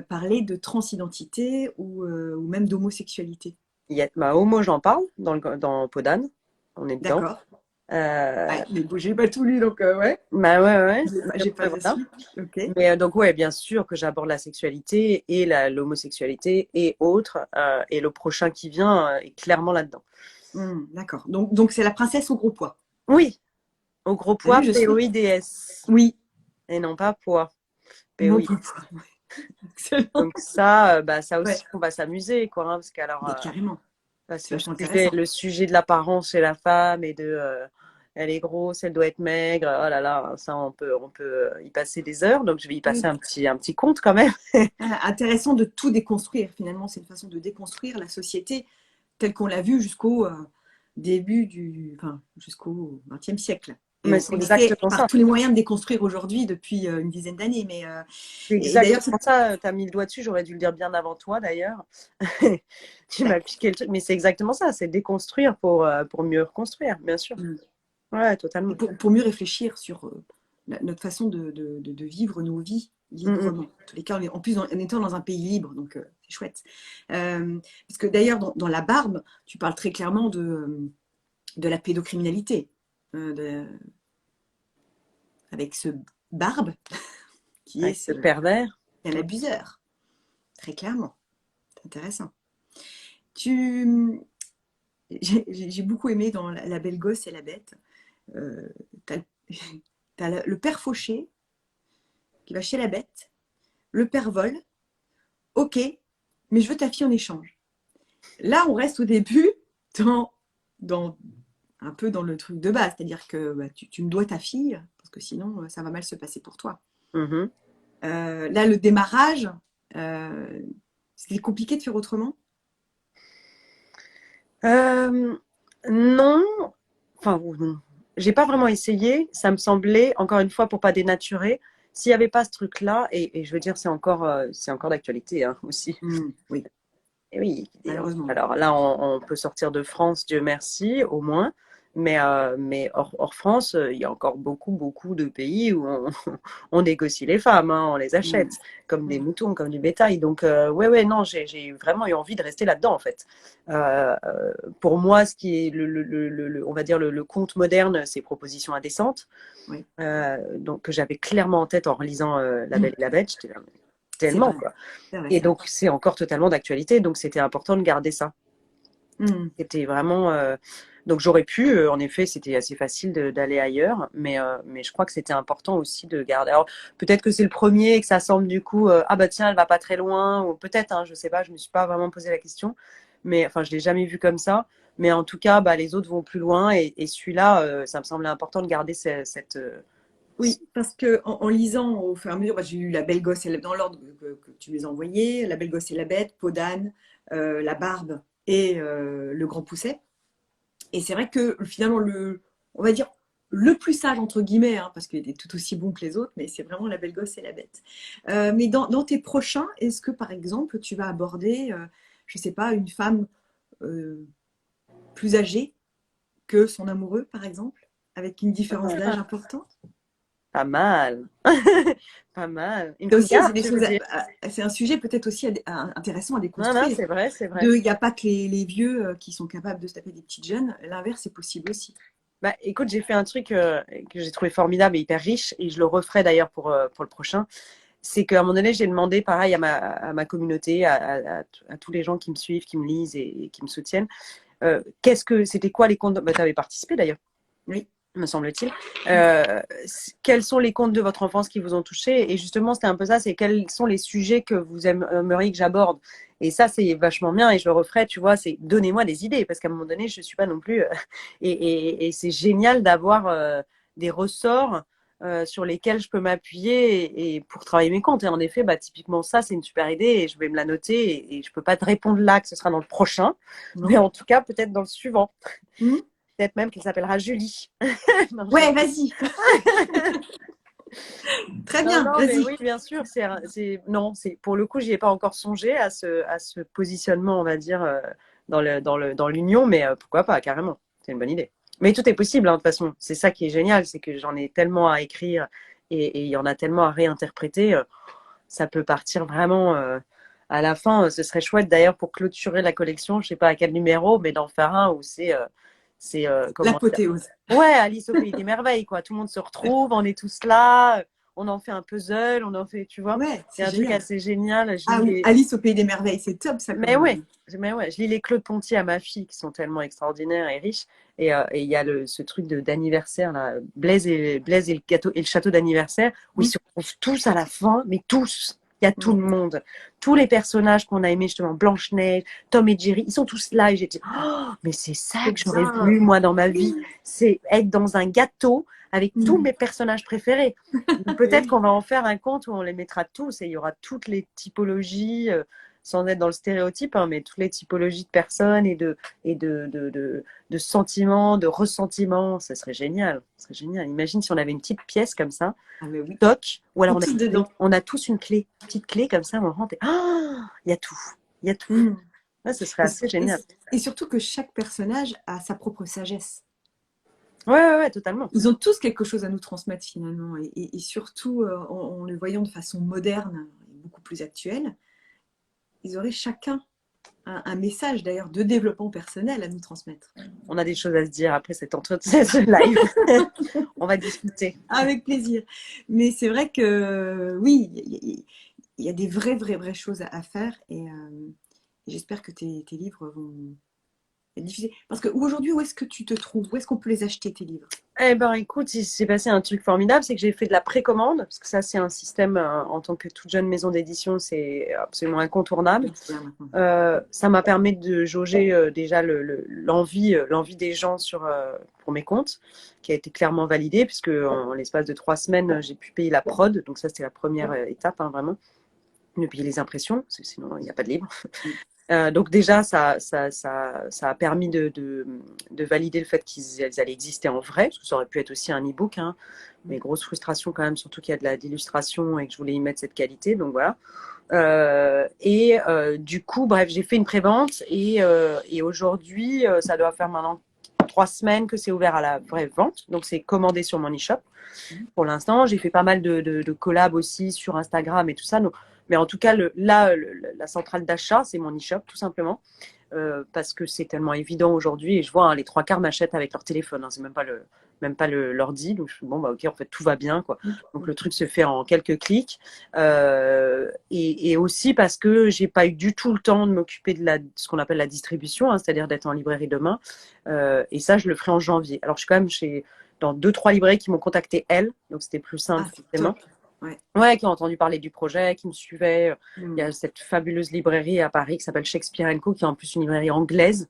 parler de transidentité ou même d'homosexualité? Homo, j'en parle dans Peau d'âne. On est dedans. D'accord. Mais bon, j'ai pas tout lu, donc ouais. Ouais. J'ai pas la suite. Okay. Mais donc, ouais, bien sûr que j'aborde la sexualité et l'homosexualité et autres. Et le prochain qui vient est clairement là-dedans. D'accord. Donc, c'est la princesse au gros poids. Oui. Au gros poids, POIDS. Oui. Et non pas poids. POI. Donc ça aussi, on va s'amuser, quoi. Parce qu'alors, carrément. le sujet de l'apparence chez la femme et elle est grosse, elle doit être maigre. Oh là là, ça, on peut y passer des heures. Donc, je vais y passer Oui. un petit compte quand même. Intéressant de tout déconstruire. Finalement, c'est une façon de déconstruire la société telle qu'on l'a vue jusqu'au enfin, jusqu'au XXe siècle. Et Mais on, c'est on essaie exactement par ça. tous les moyens de déconstruire aujourd'hui depuis une dizaine d'années. C'est Et d'ailleurs, exactement ça. Tu as mis le doigt dessus. J'aurais dû le dire bien avant toi, d'ailleurs. Tu m'as piqué le truc. Mais c'est exactement ça. C'est déconstruire pour mieux reconstruire, bien sûr. Ouais, et totalement. pour mieux réfléchir sur notre façon de vivre nos vies Mm, mm. librement. En tous les cas, en plus, en étant dans un pays libre, donc c'est chouette. Parce que d'ailleurs, dans La Barbe, tu parles très clairement de la pédocriminalité. Avec ce Barbe qui est Avec ce pervers. un abuseur, très clairement. C'est intéressant. Tu, j'ai beaucoup aimé dans La Belle Gosse et la Bête. T'as, t'as le père fauché qui va chez la bête. Le père vole. Ok, mais je veux ta fille en échange. Là, on reste au début dans un peu dans le truc de base, c'est-à-dire que tu me dois ta fille parce que sinon ça va mal se passer pour toi. Mhm. Là, le démarrage, c'était compliqué de faire autrement. Euh, non. Enfin, non. J'ai pas vraiment essayé. Ça me semblait, encore une fois, pour pas dénaturer, s'il n'y avait pas ce truc-là, et je veux dire, c'est encore d'actualité hein, aussi. Oui, Et oui, malheureusement. alors là, on peut sortir de France, Dieu merci, au moins. Mais hors France, il y a encore beaucoup, beaucoup de pays où on négocie les femmes, hein, on les Mm. achète comme des moutons, comme du bétail. Donc, ouais, non, j'ai vraiment eu envie de rester là-dedans, en fait. Pour moi, ce qui est, on va dire, le conte moderne, c'est Proposition indécente, Oui, donc, que j'avais clairement en tête en relisant La Belle et la Bête. J'étais là, c'est tellement, vrai. quoi. C'est vrai, Et c'est vrai. donc, c'est encore totalement d'actualité. Donc, c'était important de garder ça. Mm. C'était vraiment. Donc, j'aurais pu, en effet, c'était assez facile d'aller ailleurs. Mais je crois que c'était important aussi de garder. Alors, peut-être que c'est le premier et que ça semble du coup, ah bah tiens, elle va pas très loin. Ou peut-être, hein, je sais pas, je me suis pas vraiment posé la question. Mais enfin, je l'ai jamais vu comme ça. Mais en tout cas, bah, les autres vont plus loin. Et celui-là, ça me semblait important de garder cette. Oui, parce que en lisant au fur et à mesure, j'ai eu La Belle Gosse et dans l'ordre que tu les as envoyés, La Belle Gosse et la Bête, Peau d'âne, La Barbe et Le Grand Pousset. Et c'est vrai que finalement, on va dire le plus sage entre guillemets, hein, parce qu'il était tout aussi bon que les autres, mais c'est vraiment La Belle Gosse et la Bête. Mais dans tes prochains, est-ce que par exemple, tu vas aborder, je sais pas, une femme euh, plus âgée que son amoureux, par exemple, avec une différence d'âge importante? Pas mal. Pas mal. Une C'est aussi, cougar, c'est des tu veux choses, dire? c'est un sujet peut-être aussi intéressant à Non, déconstruire. c'est vrai, c'est vrai. Il n'y a pas que les vieux qui sont capables de se taper des petites jeunes, l'inverse est possible aussi. Bah, écoute, j'ai fait un truc que j'ai trouvé formidable et hyper riche, et je le referai d'ailleurs pour le prochain. C'est qu'à un moment donné, j'ai demandé, pareil, à ma communauté, à tous les gens qui me suivent, qui me lisent et qui me soutiennent, c'était quoi les comptes. Bah, tu avais participé d'ailleurs, Oui. me semble-t-il. Quels sont les contes de votre enfance qui vous ont touché? Et justement, c'était un peu ça, c'est quels sont les sujets que vous aimeriez que j'aborde? Et ça, c'est vachement bien et je le referai, tu vois, c'est donnez-moi des idées parce qu'à un moment donné, je ne suis pas non plus. Et c'est génial d'avoir des ressorts sur lesquels je peux m'appuyer et pour travailler mes comptes. Et en effet, bah, typiquement, ça, c'est une super idée et je vais me la noter et je ne peux pas te répondre là que ce sera dans le prochain, mais Non. en tout cas, peut-être dans le suivant. Hmm. Peut-être même qu'elle s'appellera Julie. Non, Ouais, vas-y. Très non, bien, non, mais vas-y. oui, bien sûr. Non, pour le coup, j'y ai pas encore songé à ce positionnement, on va dire, dans l'union, mais pourquoi pas, carrément. C'est une bonne idée. Mais tout est possible, hein, de toute façon. C'est ça qui est génial, c'est que j'en ai tellement à écrire et il y en a tellement à réinterpréter. Ça peut partir vraiment à la fin. Ce serait chouette d'ailleurs pour clôturer la collection, je sais pas à quel numéro, mais d'en faire un où comment dire. L'apothéose. Ouais, Alice au pays des merveilles, quoi. Tout le monde se retrouve, on est tous là, on en fait un puzzle, on en fait, tu vois. Ouais, C'est c'est un truc génial. assez génial. Ah oui, Alice au pays des merveilles, c'est top ça Mais comme. ouais, je lis les Claude Ponty à ma fille qui sont tellement extraordinaires et riches. Et il y a ce truc d'anniversaire, là, Blaise et le gâteau et le château d'anniversaire, où ils Hmm. se retrouvent tous à la fin, mais tous. Il Il y a tout le monde. Tous les personnages qu'on a aimés, justement, Blanche-Neige, Tom et Jerry, ils sont tous là. Et j'ai dit, oh, mais c'est ça que j'aurais voulu, moi, dans ma vie. C'est être dans un gâteau avec tous mes personnages préférés. Peut-être qu'on va en faire un conte où on les mettra tous et il y aura toutes les typologies, sans être dans le stéréotype, hein, mais toutes les typologies de personnes et de sentiments, de ressentiments. Ça serait génial. Ça serait génial. Imagine si on avait une petite pièce comme ça, toc, ou alors on a tous une clé, une petite clé comme ça, on rentre et il y a tout. Il y a tout. Ouais, ce serait assez génial. Et surtout que chaque personnage a sa propre sagesse. Ouais, totalement. Ils ont tous quelque chose à nous transmettre finalement. Et surtout, en le voyant de façon moderne et beaucoup plus actuelle, ils auraient chacun un message d'ailleurs de développement personnel à nous transmettre. On a des choses à se dire après cet entretien, ce live. On va discuter. Avec plaisir. Mais c'est vrai que oui, il y a des vraies choses à faire et j'espère que tes livres vont être diffusés. Parce qu'aujourd'hui, où est-ce que tu te trouves? Où est-ce qu'on peut les acheter, tes livres? Eh ben, écoute, il s'est passé un truc formidable, c'est que j'ai fait de la précommande, parce que ça, c'est un système, en tant que toute jeune maison d'édition, c'est absolument incontournable. Ça m'a permis de jauger déjà l'envie des gens pour mes comptes, qui a été clairement validée, puisque en l'espace de 3 semaines, j'ai pu payer la prod, donc ça, c'était la première étape, hein, vraiment, de payer les impressions, parce que sinon, il n'y a pas de livre. Donc déjà, ça a permis de valider le fait qu'ils allaient exister en vrai, parce que ça aurait pu être aussi un e-book, hein, mais grosse frustration quand même, surtout qu'il y a de l'illustration et que je voulais y mettre cette qualité, donc voilà. Du coup, bref, j'ai fait une prévente et aujourd'hui, ça doit faire maintenant 3 semaines que c'est ouvert à la vraie vente, donc c'est commandé sur mon e-shop. Pour l'instant, j'ai fait pas mal de collabs aussi sur Instagram et tout ça, donc. Mais en tout cas, la centrale d'achat, c'est mon e-shop, tout simplement. Parce que c'est tellement évident aujourd'hui. Et je vois, hein, les 3/4 m'achètent avec leur téléphone. Hein, c'est même pas l'ordi. Donc, je suis bon, bah, ok, en fait, tout va bien, quoi. Donc, le truc se fait en quelques clics. Et aussi parce que j'ai pas eu du tout le temps de m'occuper de ce qu'on appelle la distribution, hein, c'est-à-dire d'être en librairie demain. Et ça, je le ferai en janvier. Alors, je suis quand même dans 2-3 librairies qui m'ont contacté, elles. Donc, c'était plus simple, forcément. Ouais, qui ont entendu parler du projet, qui me suivaient. Il y a cette fabuleuse librairie à Paris qui s'appelle Shakespeare & Co, qui est en plus une librairie anglaise.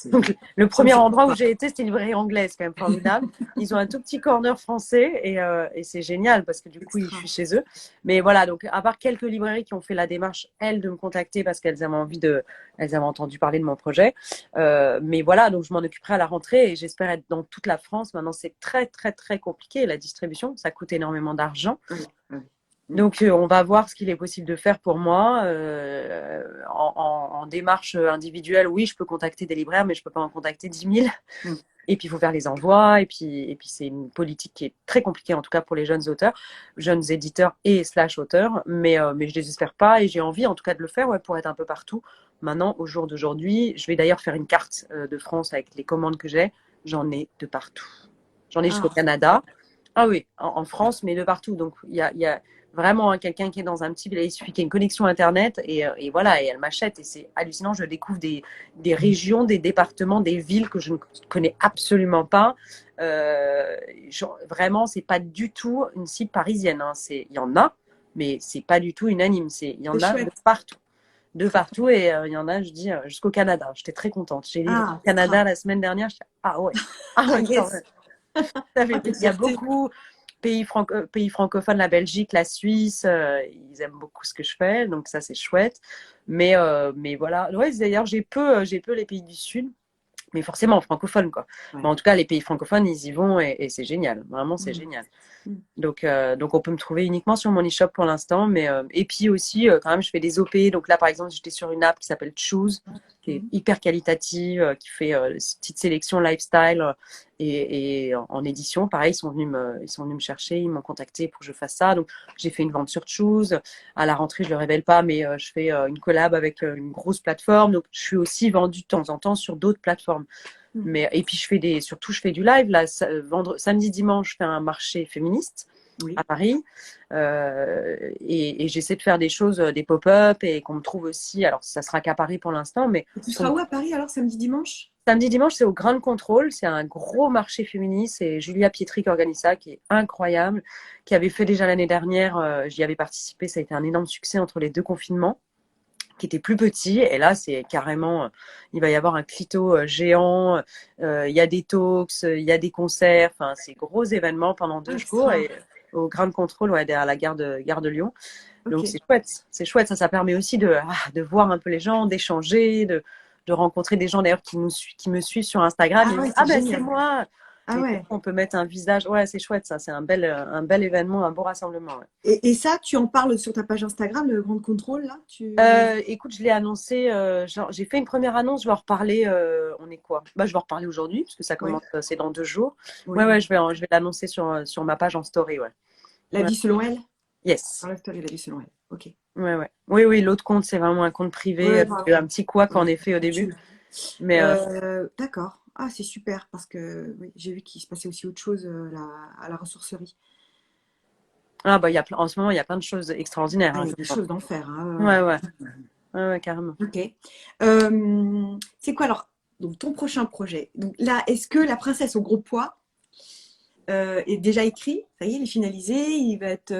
Donc, le premier endroit où j'ai été, c'était une librairie anglaise, quand même formidable. Ils ont un tout petit corner français et c'est génial parce que du coup, je suis chez eux. Mais voilà, donc à part quelques librairies qui ont fait la démarche, elles, de me contacter parce qu'elles avaient elles avaient entendu parler de mon projet. Mais voilà, donc je m'en occuperai à la rentrée et j'espère être dans toute la France. Maintenant, c'est très, très, très compliqué, la distribution. Ça coûte énormément d'argent. Donc, on va voir ce qu'il est possible de faire pour moi. En démarche individuelle, oui, je peux contacter des libraires, mais je ne peux pas en contacter 10 000. Et puis, il faut faire les envois. Et puis c'est une politique qui est très compliquée, en tout cas pour les jeunes auteurs, jeunes éditeurs et / auteurs. Mais je ne désespère pas et j'ai envie, en tout cas, de le faire pour être un peu partout. Maintenant, au jour d'aujourd'hui, je vais d'ailleurs faire une carte de France avec les commandes que j'ai. J'en ai de partout. J'en ai jusqu'au Canada. Ah oui, en France, mais de partout. Donc, il y a vraiment quelqu'un qui est dans un petit village, il suffit qu'il y ait une connexion Internet et voilà, et elle m'achète. Et c'est hallucinant, je découvre des régions, des départements, des villes que je ne connais absolument pas. Vraiment, c'est pas du tout une cible parisienne. Hein. Il y en a, mais c'est pas du tout unanime. Il y en a de partout. De partout et il y en a, je dis, jusqu'au Canada. J'étais très contente. J'ai livré au Canada la semaine dernière. Ah ouais. Yes. Il y a beaucoup pays francophones, la Belgique, la Suisse, ils aiment beaucoup ce que je fais, donc ça c'est chouette. Mais voilà, ouais, d'ailleurs j'ai peu les pays du Sud, mais forcément francophones quoi. Mais en tout cas les pays francophones ils y vont et c'est génial, vraiment c'est génial. Donc on peut me trouver uniquement sur mon e-shop pour l'instant, mais et puis aussi quand même je fais des OP. Donc là par exemple j'étais sur une app qui s'appelle Choose, qui est hyper qualitative, qui fait une petite sélection lifestyle et en édition. Pareil ils sont venus me chercher, ils m'ont contacté pour que je fasse ça. Donc j'ai fait une vente sur Choose. À la rentrée je le révèle pas, mais je fais une collab avec une grosse plateforme. Donc je suis aussi vendue de temps en temps sur d'autres plateformes. Et puis surtout je fais du live là, samedi dimanche je fais un marché féministe à Paris et j'essaie de faire des choses, des pop-up et qu'on me trouve aussi. Alors ça sera qu'à Paris pour l'instant, mais tu seras où à Paris alors samedi dimanche? Samedi, dimanche, c'est au Grand Contrôle. C'est un gros marché féministe. C'est Julia Pietri qui organise ça, qui est incroyable, qui avait fait déjà l'année dernière. J'y avais participé. Ça a été un énorme succès entre les deux confinements, qui était plus petit. Et là, c'est carrément, il va y avoir un clito géant. Il y a des talks, il y a des concerts. Enfin, c'est gros événements pendant 2 jours. Extra. Et au Grand Contrôle, ouais, derrière la gare de Lyon. Ok. Donc c'est chouette, c'est chouette. Ça permet aussi de voir un peu les gens, d'échanger, de rencontrer des gens d'ailleurs qui me suivent sur Instagram Ah et me ouais, disent, c'est ah ben c'est génial. moi. Ah Et ouais. on peut mettre un visage. Ouais, c'est chouette ça. C'est un bel événement, un beau rassemblement. Ouais. Et ça, tu en parles sur ta page Instagram, le Grand Contrôle, là? Tu... Écoute, je l'ai annoncé. J'ai fait une première annonce. Je vais en reparler. On est quoi? Bah, je vais en reparler aujourd'hui parce que ça Oui, commence. C'est dans 2 jours. Ouais, oui. ouais. Je vais l'annoncer sur ma page en story. Ouais. La Ouais. vie selon elle? Yes. Dans la story, la vie selon elle. Ok. Ouais, ouais. Oui, oui. L'autre compte, c'est vraiment un compte Oui, privé. Un pardon. petit couac en Oui, effet au début. tu- Mais d'accord. Ah, c'est super parce que oui, j'ai vu qu'il se passait aussi autre chose à la ressourcerie. ah bah en ce moment il y a plein de choses extraordinaires. Ah, il Hein, y a des choses d'enfer. Hein, ouais, ouais, ouais, ouais, carrément. Ok. C'est quoi alors? Donc ton prochain projet. Donc là, est-ce que La Princesse au gros poids est déjà écrit? Ça y est, il est finalisé. Il va être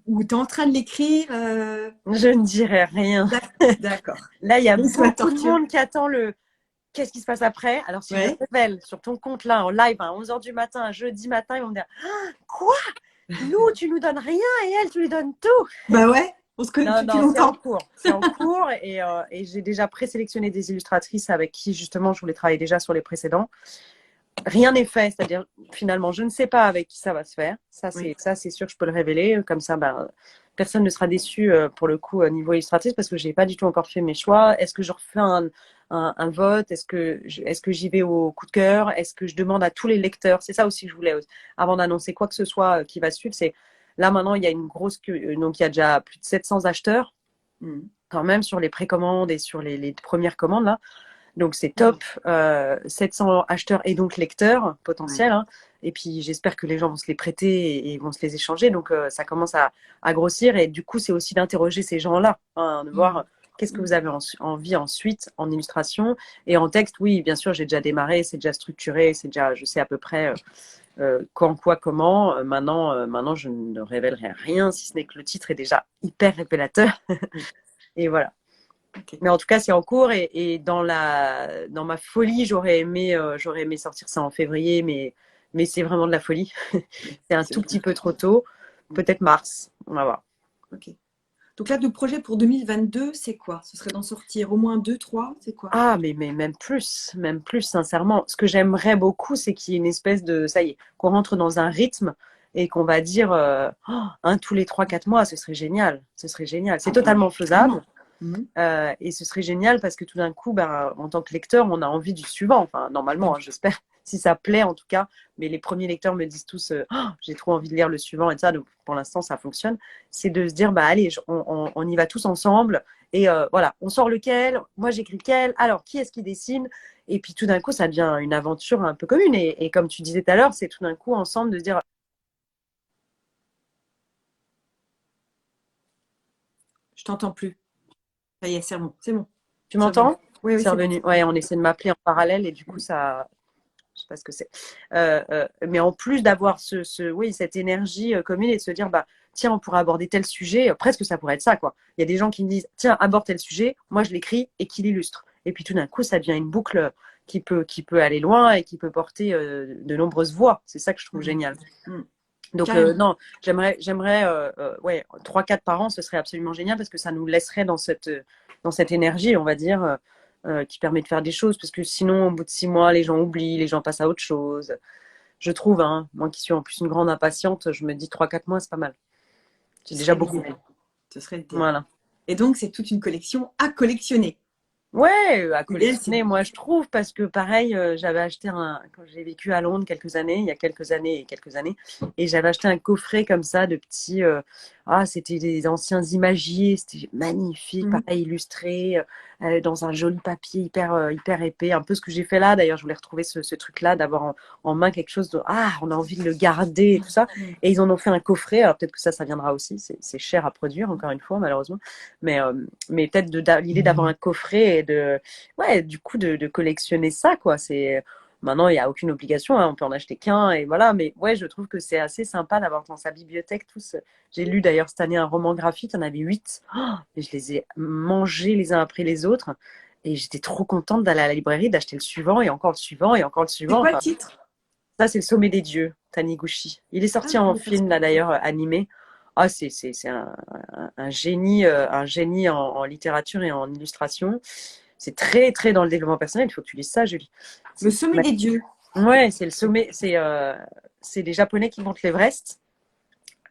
ou tu es en train de l'écrire Je ne dirai rien. D'accord. Là, il y a Laisse la beaucoup de torture. monde qui attend le qu'est-ce qui se passe après. Alors si je Ouais. révèle sur ton compte là en live à 11h du matin, un jeudi matin, ils vont me dire quoi? Nous, tu nous donnes rien et elle, tu lui donnes tout. Bah ouais. On se connaît Non, depuis non, c'est en longtemps. cours. C'est en cours et j'ai déjà présélectionné des illustratrices avec qui justement je voulais travailler déjà sur les précédents. Rien n'est fait, c'est-à-dire finalement, je ne sais pas avec qui ça va se faire. Oui. Ça, c'est sûr que je peux le révéler. Comme ça, ben, personne ne sera déçu pour le coup au niveau illustratif parce que j'ai pas du tout encore fait mes choix. Est-ce que je refais un vote? Est-ce que j'y vais au coup de cœur? Est-ce que je demande à tous les lecteurs? C'est ça aussi que je voulais avant d'annoncer quoi que ce soit qui va suivre. C'est là maintenant, il y a une grosse queue, donc il y a déjà plus de 700 acheteurs Mhm. quand même sur les précommandes et sur les premières commandes là. Donc c'est top, 700 acheteurs et donc lecteurs Ouais. potentiels. Hein. Et puis j'espère que les gens vont se les prêter et vont se les échanger. Donc ça commence à grossir. Et du coup, c'est aussi d'interroger ces gens-là, hein, de voir Mhm. qu'est-ce que Mhm. vous avez envie ensuite en illustration. Et en texte, oui, bien sûr, j'ai déjà démarré, c'est déjà structuré, je sais à peu près quand, quoi, comment. Maintenant, je ne révélerai rien, si ce n'est que le titre est déjà hyper révélateur. Oui. Et voilà. Ok. Mais en tout cas, c'est en cours et dans ma folie, j'aurais aimé sortir ça en février, mais c'est vraiment de la folie. Oui. C'est un C'est tout bien. petit peu trop tôt. Mhm. Peut-être mars. On va voir. Ok. Donc là, le projet pour 2022, c'est quoi? Ce serait d'en sortir au moins deux, trois? C'est quoi? Ah, mais même plus, sincèrement. Ce que j'aimerais beaucoup, c'est qu'il y ait une espèce de, ça y est, qu'on rentre dans un rythme et qu'on va dire un tous les 3, 4 mois, ce serait génial. Ce serait génial. C'est totalement faisable. Carrément. Mhm. Et ce serait génial parce que tout d'un coup, ben, en tant que lecteur, on a envie du suivant. Enfin, normalement, hein, j'espère, si ça plaît en tout cas. Mais les premiers lecteurs me disent tous, oh, j'ai trop envie de lire le suivant et ça. Donc, pour l'instant, ça fonctionne. C'est de se dire, bah allez, on y va tous ensemble. Et voilà, on sort lequel, moi j'écris lequel, alors qui est-ce qui dessine? Et puis tout d'un coup, ça devient une aventure un peu commune. Et comme tu disais tout à l'heure, c'est tout d'un coup ensemble de se dire, Je t'entends plus. Ça y est, c'est bon. C'est bon. tu C'est revenu. m'entends? Oui, oui, C'est c'est bon. revenu. Ouais, on essaie de m'appeler en parallèle et du coup, ça, je sais pas ce que c'est. Mais en plus d'avoir oui, cette énergie commune et de se dire, bah, tiens, on pourrait aborder tel sujet, presque ça pourrait être ça, quoi. Il y a des gens qui me disent, tiens, aborde tel sujet, moi je l'écris et qui l'illustre. Et puis tout d'un coup, ça devient une boucle qui peut aller loin et qui peut porter de nombreuses voix. C'est ça que je trouve Mhm. génial. Mhm. Donc Carrément. non, j'aimerais ouais, 3, 4 par an, ce serait absolument génial parce que ça nous laisserait dans cette énergie, on va dire, qui permet de faire des choses. Parce que sinon, au bout de 6 mois, les gens oublient, les gens passent à autre chose. Je trouve, hein, moi qui suis en plus une grande impatiente, je me dis 3, 4 mois, c'est pas mal. C'est Ce déjà serait beaucoup. l'idéal. Ce serait l'idéal. Voilà. Et donc, c'est toute une collection à collectionner. Ouais, à L'idéal, c'est... collectionner, moi je trouve, parce que pareil, j'avais acheté quand j'ai vécu à Londres quelques années, il y a quelques années et j'avais acheté un coffret comme ça de petits. c'était des anciens imagiers, c'était magnifique, Mhm. pareil, illustré, dans un joli papier hyper épais. Un peu ce que j'ai fait là, d'ailleurs, je voulais retrouver ce truc-là, d'avoir en main quelque chose de, on a envie de le garder et tout ça. Mhm. Et ils en ont fait un coffret, alors peut-être que ça viendra aussi, c'est cher à produire, encore une fois, malheureusement. Mais peut-être l'idée d'avoir un coffret et du coup, de collectionner ça, quoi. Maintenant, il n'y a aucune obligation, hein, on peut en acheter qu'un, et voilà. Mais ouais, je trouve que c'est assez sympa d'avoir dans sa bibliothèque tous. J'ai lu d'ailleurs cette année un roman graphique, il y en avait 8, et je les ai mangés les uns après les autres. Et j'étais trop contente d'aller à la librairie, d'acheter le suivant, et encore le suivant, et encore le C'est suivant. quoi le Enfin, titre? ça, c'est Le Sommet des Dieux, Taniguchi. Il est Ah, sorti je en connais pas film, celui-là. là d'ailleurs, animé. C'est un génie, en littérature et en illustration. C'est très, très dans le développement personnel. Il faut que tu lises ça, Julie. Le sommet des dieux. Ouais, c'est le sommet. C'est les Japonais qui montent l'Everest.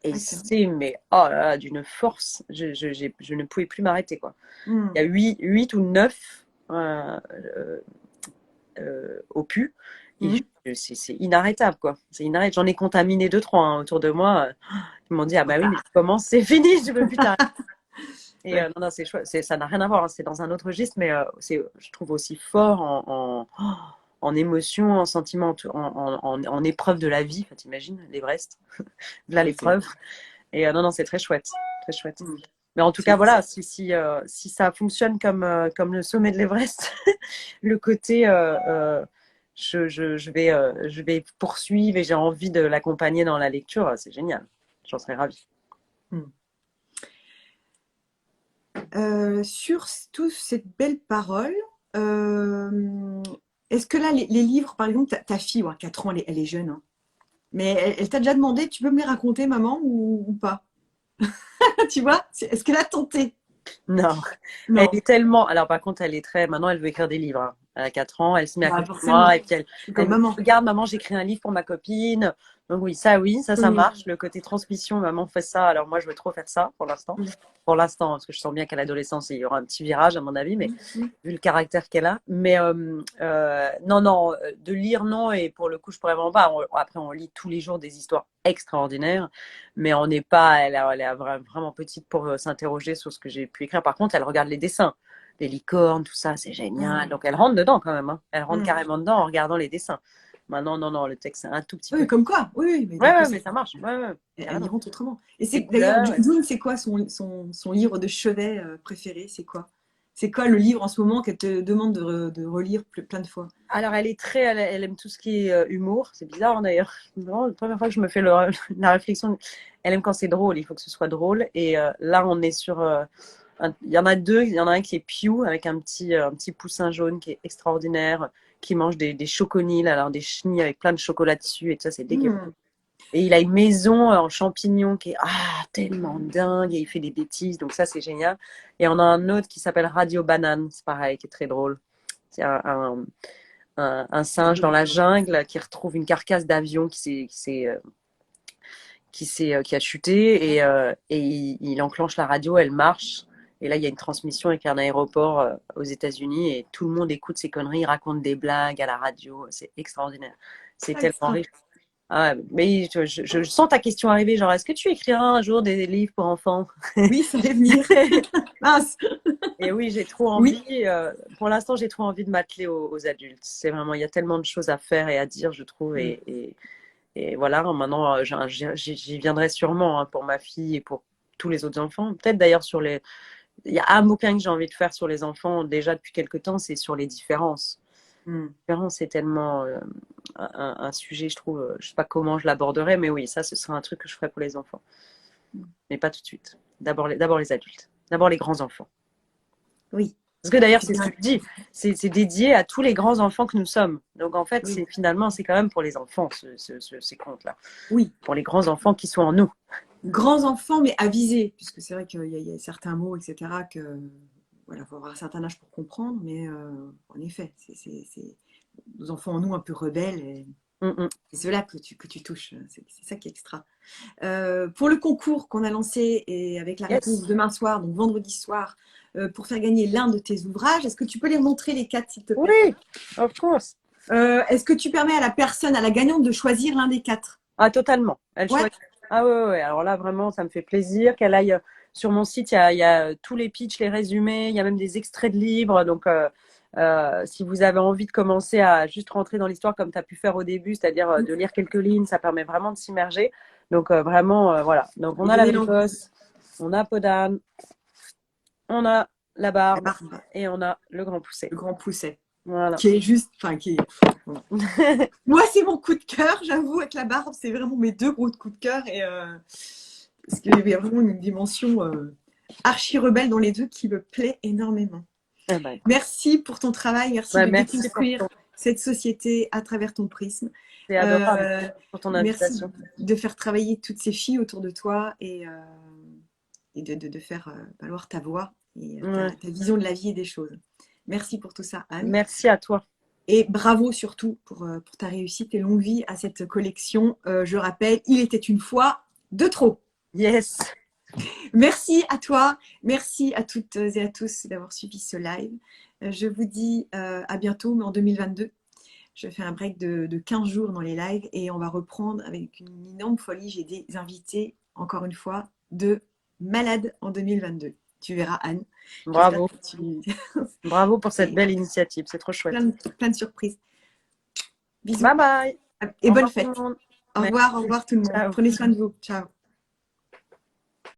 Et D'accord. mais oh là là, d'une force. Je ne pouvais plus m'arrêter, quoi. Il y a Mhm. 8 ou 9 opus. Et Mhm. c'est inarrêtable, quoi. C'est inarrêtable. J'en ai contaminé 2, 3 autour de moi. Ils m'ont dit, ah bah oui, mais tu commences, c'est fini, je ne peux plus t'arrêter. Et Ouais. non, non, c'est chouette. Ça n'a rien à voir, hein. C'est dans un autre registre, mais je trouve aussi fort en émotion, en sentiment, en épreuve de la vie. Enfin, t'imagines, l'Everest, là Ouais, c'est... l'épreuve. Et non, non, c'est très chouette, très chouette. Mhm. Mais en tout cas, C'est- voilà, si ça fonctionne comme le sommet de l'Everest, le côté, je vais poursuivre et j'ai envie de l'accompagner dans la lecture, c'est génial. J'en serais ravie. Mhm. Sur toutes ces belles paroles, euh, est-ce que là, les livres, par exemple, ta fille, ouais, 4 ans, elle est jeune, hein, mais elle t'a déjà demandé, tu peux me les raconter, maman, ou pas? Tu vois? Est-ce qu'elle a tenté? Non, elle Non. est tellement. Alors, par contre, elle est très. Maintenant, elle veut écrire des livres, hein. Elle a 4 ans, elle se met à Bah, côté de moi et forcément. puis Je suis elle comme me dit, maman. regarde, maman, j'écris un livre pour ma copine. Donc, ça Oui. marche. Le côté transmission, maman fait ça. Alors, moi, je veux trop faire ça pour l'instant. Mm, Pour l'instant, parce que je sens bien qu'à l'adolescence, il y aura un petit virage, à mon avis, mais mm, mm. vu le caractère qu'elle a. Mais non, non, de lire, non. Et pour le coup, je pourrais vraiment pas. Après, on lit tous les jours des histoires extraordinaires, mais on n'est pas. Elle est vraiment petite pour s'interroger sur ce que j'ai pu écrire. Par contre, elle regarde les dessins, les licornes, tout ça, c'est génial. Mm, Donc, elle rentre dedans quand même, hein. Elle rentre mm. carrément dedans en regardant les dessins. Maintenant, non, non, le texte, c'est un tout petit peu. Oui, comme quoi. Oui, oui, mais Ouais, d'un coup, ouais, mais ça marche. Ouais, ouais, elle y carrément. rentre autrement. Et Les c'est d'ailleurs, couleurs. June, c'est quoi son livre de chevet préféré? C'est quoi? C'est quoi le livre en ce moment qu'elle te demande de relire plein de fois? Alors, elle aime tout ce qui est humour. C'est bizarre, hein, d'ailleurs. Non, la première fois que je me fais la réflexion, elle aime quand c'est drôle. Il faut que ce soit drôle. Et là, on est sur. Il y en a deux. Il y en a un qui est Pew avec un petit poussin jaune qui est extraordinaire, qui mange des choconilles, alors des chenilles avec plein de chocolat dessus et tout ça, c'est dégueulasse. Mm. Et il a une maison en champignons qui est tellement dingue et il fait des bêtises, donc ça c'est génial. Et on a un autre qui s'appelle Radio Banane, c'est pareil, qui est très drôle. C'est un singe dans la jungle qui retrouve une carcasse d'avion qui a chuté et il enclenche la radio, elle marche. Et là, il y a une transmission avec un aéroport aux États-Unis et tout le monde écoute ces conneries, il raconte des blagues à la radio. C'est extraordinaire. C'est Ah, tellement extra. riche. Mais je sens ta question arriver, genre, est-ce que tu écriras un jour des livres pour enfants? Oui, ça allait venir. Mince. Et oui, j'ai trop Oui. envie. Pour l'instant, j'ai trop envie de m'atteler aux adultes. C'est vraiment, il y a tellement de choses à faire et à dire, je trouve. Mm. Et voilà, maintenant, j'y viendrai sûrement, hein, pour ma fille et pour tous les autres enfants. Peut-être d'ailleurs il y a un bouquin que j'ai envie de faire sur les enfants déjà depuis quelques temps, c'est sur les différences. Mm. Les différences, c'est tellement un sujet, je trouve. Je sais pas comment je l'aborderai, mais oui, ça, ce sera un truc que je ferai pour les enfants. Mais pas tout de suite. D'abord les adultes. D'abord les grands enfants. Oui. Parce que d'ailleurs, C'est c'est ce que bien. je dis, c'est dédié à tous les grands enfants que nous sommes. Donc en fait, Oui. c'est quand même pour les enfants, ces contes-là. Oui. Pour les grands enfants qui sont en nous. Grands enfants, mais avisés, puisque c'est vrai qu'il y a certains mots, etc., que voilà, faut avoir un certain âge pour comprendre, mais en effet, c'est nos enfants en nous un peu rebelles, et Mm, mm. c'est ceux-là que tu touches, c'est ça qui est extra. Pour le concours qu'on a lancé et avec la réponse Yes. demain soir, donc vendredi soir, pour faire gagner l'un de tes ouvrages, est-ce que tu peux les montrer les quatre, s'il te plaît? Oui, of course. Est-ce que tu permets à la personne, à la gagnante, de choisir l'un des quatre? Ah, totalement. Elle Ouais, choisit. Ah ouais, ouais, ouais. Alors là, vraiment, ça me fait plaisir qu'elle aille sur mon site. Il y a tous les pitchs, les résumés. Il y a même des extraits de livres. Donc, si vous avez envie de commencer à juste rentrer dans l'histoire comme tu as pu faire au début, c'est-à-dire de lire quelques lignes, ça permet vraiment de s'immerger. Donc, vraiment, voilà. Donc, on Et a la donner l'envie. Vel'Koz, on a Podane, on a la La barbe barbe, et on a le grand poussé. le grand pousset, Voilà. qui est juste, enfin, qui est. Voilà. Moi, c'est mon coup de cœur, j'avoue, avec la barbe, c'est vraiment mes deux gros coups de cœur. Et, parce qu'il y a vraiment une dimension archi rebelle dans les deux qui me plaît énormément. Eh ben, écoute. Merci pour ton travail, merci Ouais, de merci déconstruire cette société à travers ton prisme. C'est adorable Euh, pour ton merci invitation. de faire travailler toutes ces filles autour de toi et de faire valoir ta voix et Ouais. ta vision de la vie et des choses. Merci pour tout ça, Anne. Merci à toi. Et bravo surtout pour ta réussite et longue vie à cette collection. Je rappelle, il était une fois de trop. Yes. Merci à toi, merci à toutes et à tous d'avoir suivi ce live. Je vous dis à bientôt, mais en 2022. Je fais un break de 15 jours dans les lives et on va reprendre avec une énorme folie. J'ai des invités, encore une fois, de malades en 2022. Tu verras, Anne. Bravo. Tu... Bravo pour cette belle initiative. C'est trop chouette. Plein de surprises. Bisous. Bye bye. Et Au bonne revoir fête. tout le monde. Au revoir tout le monde. Ciao. Prenez soin de vous. Ciao.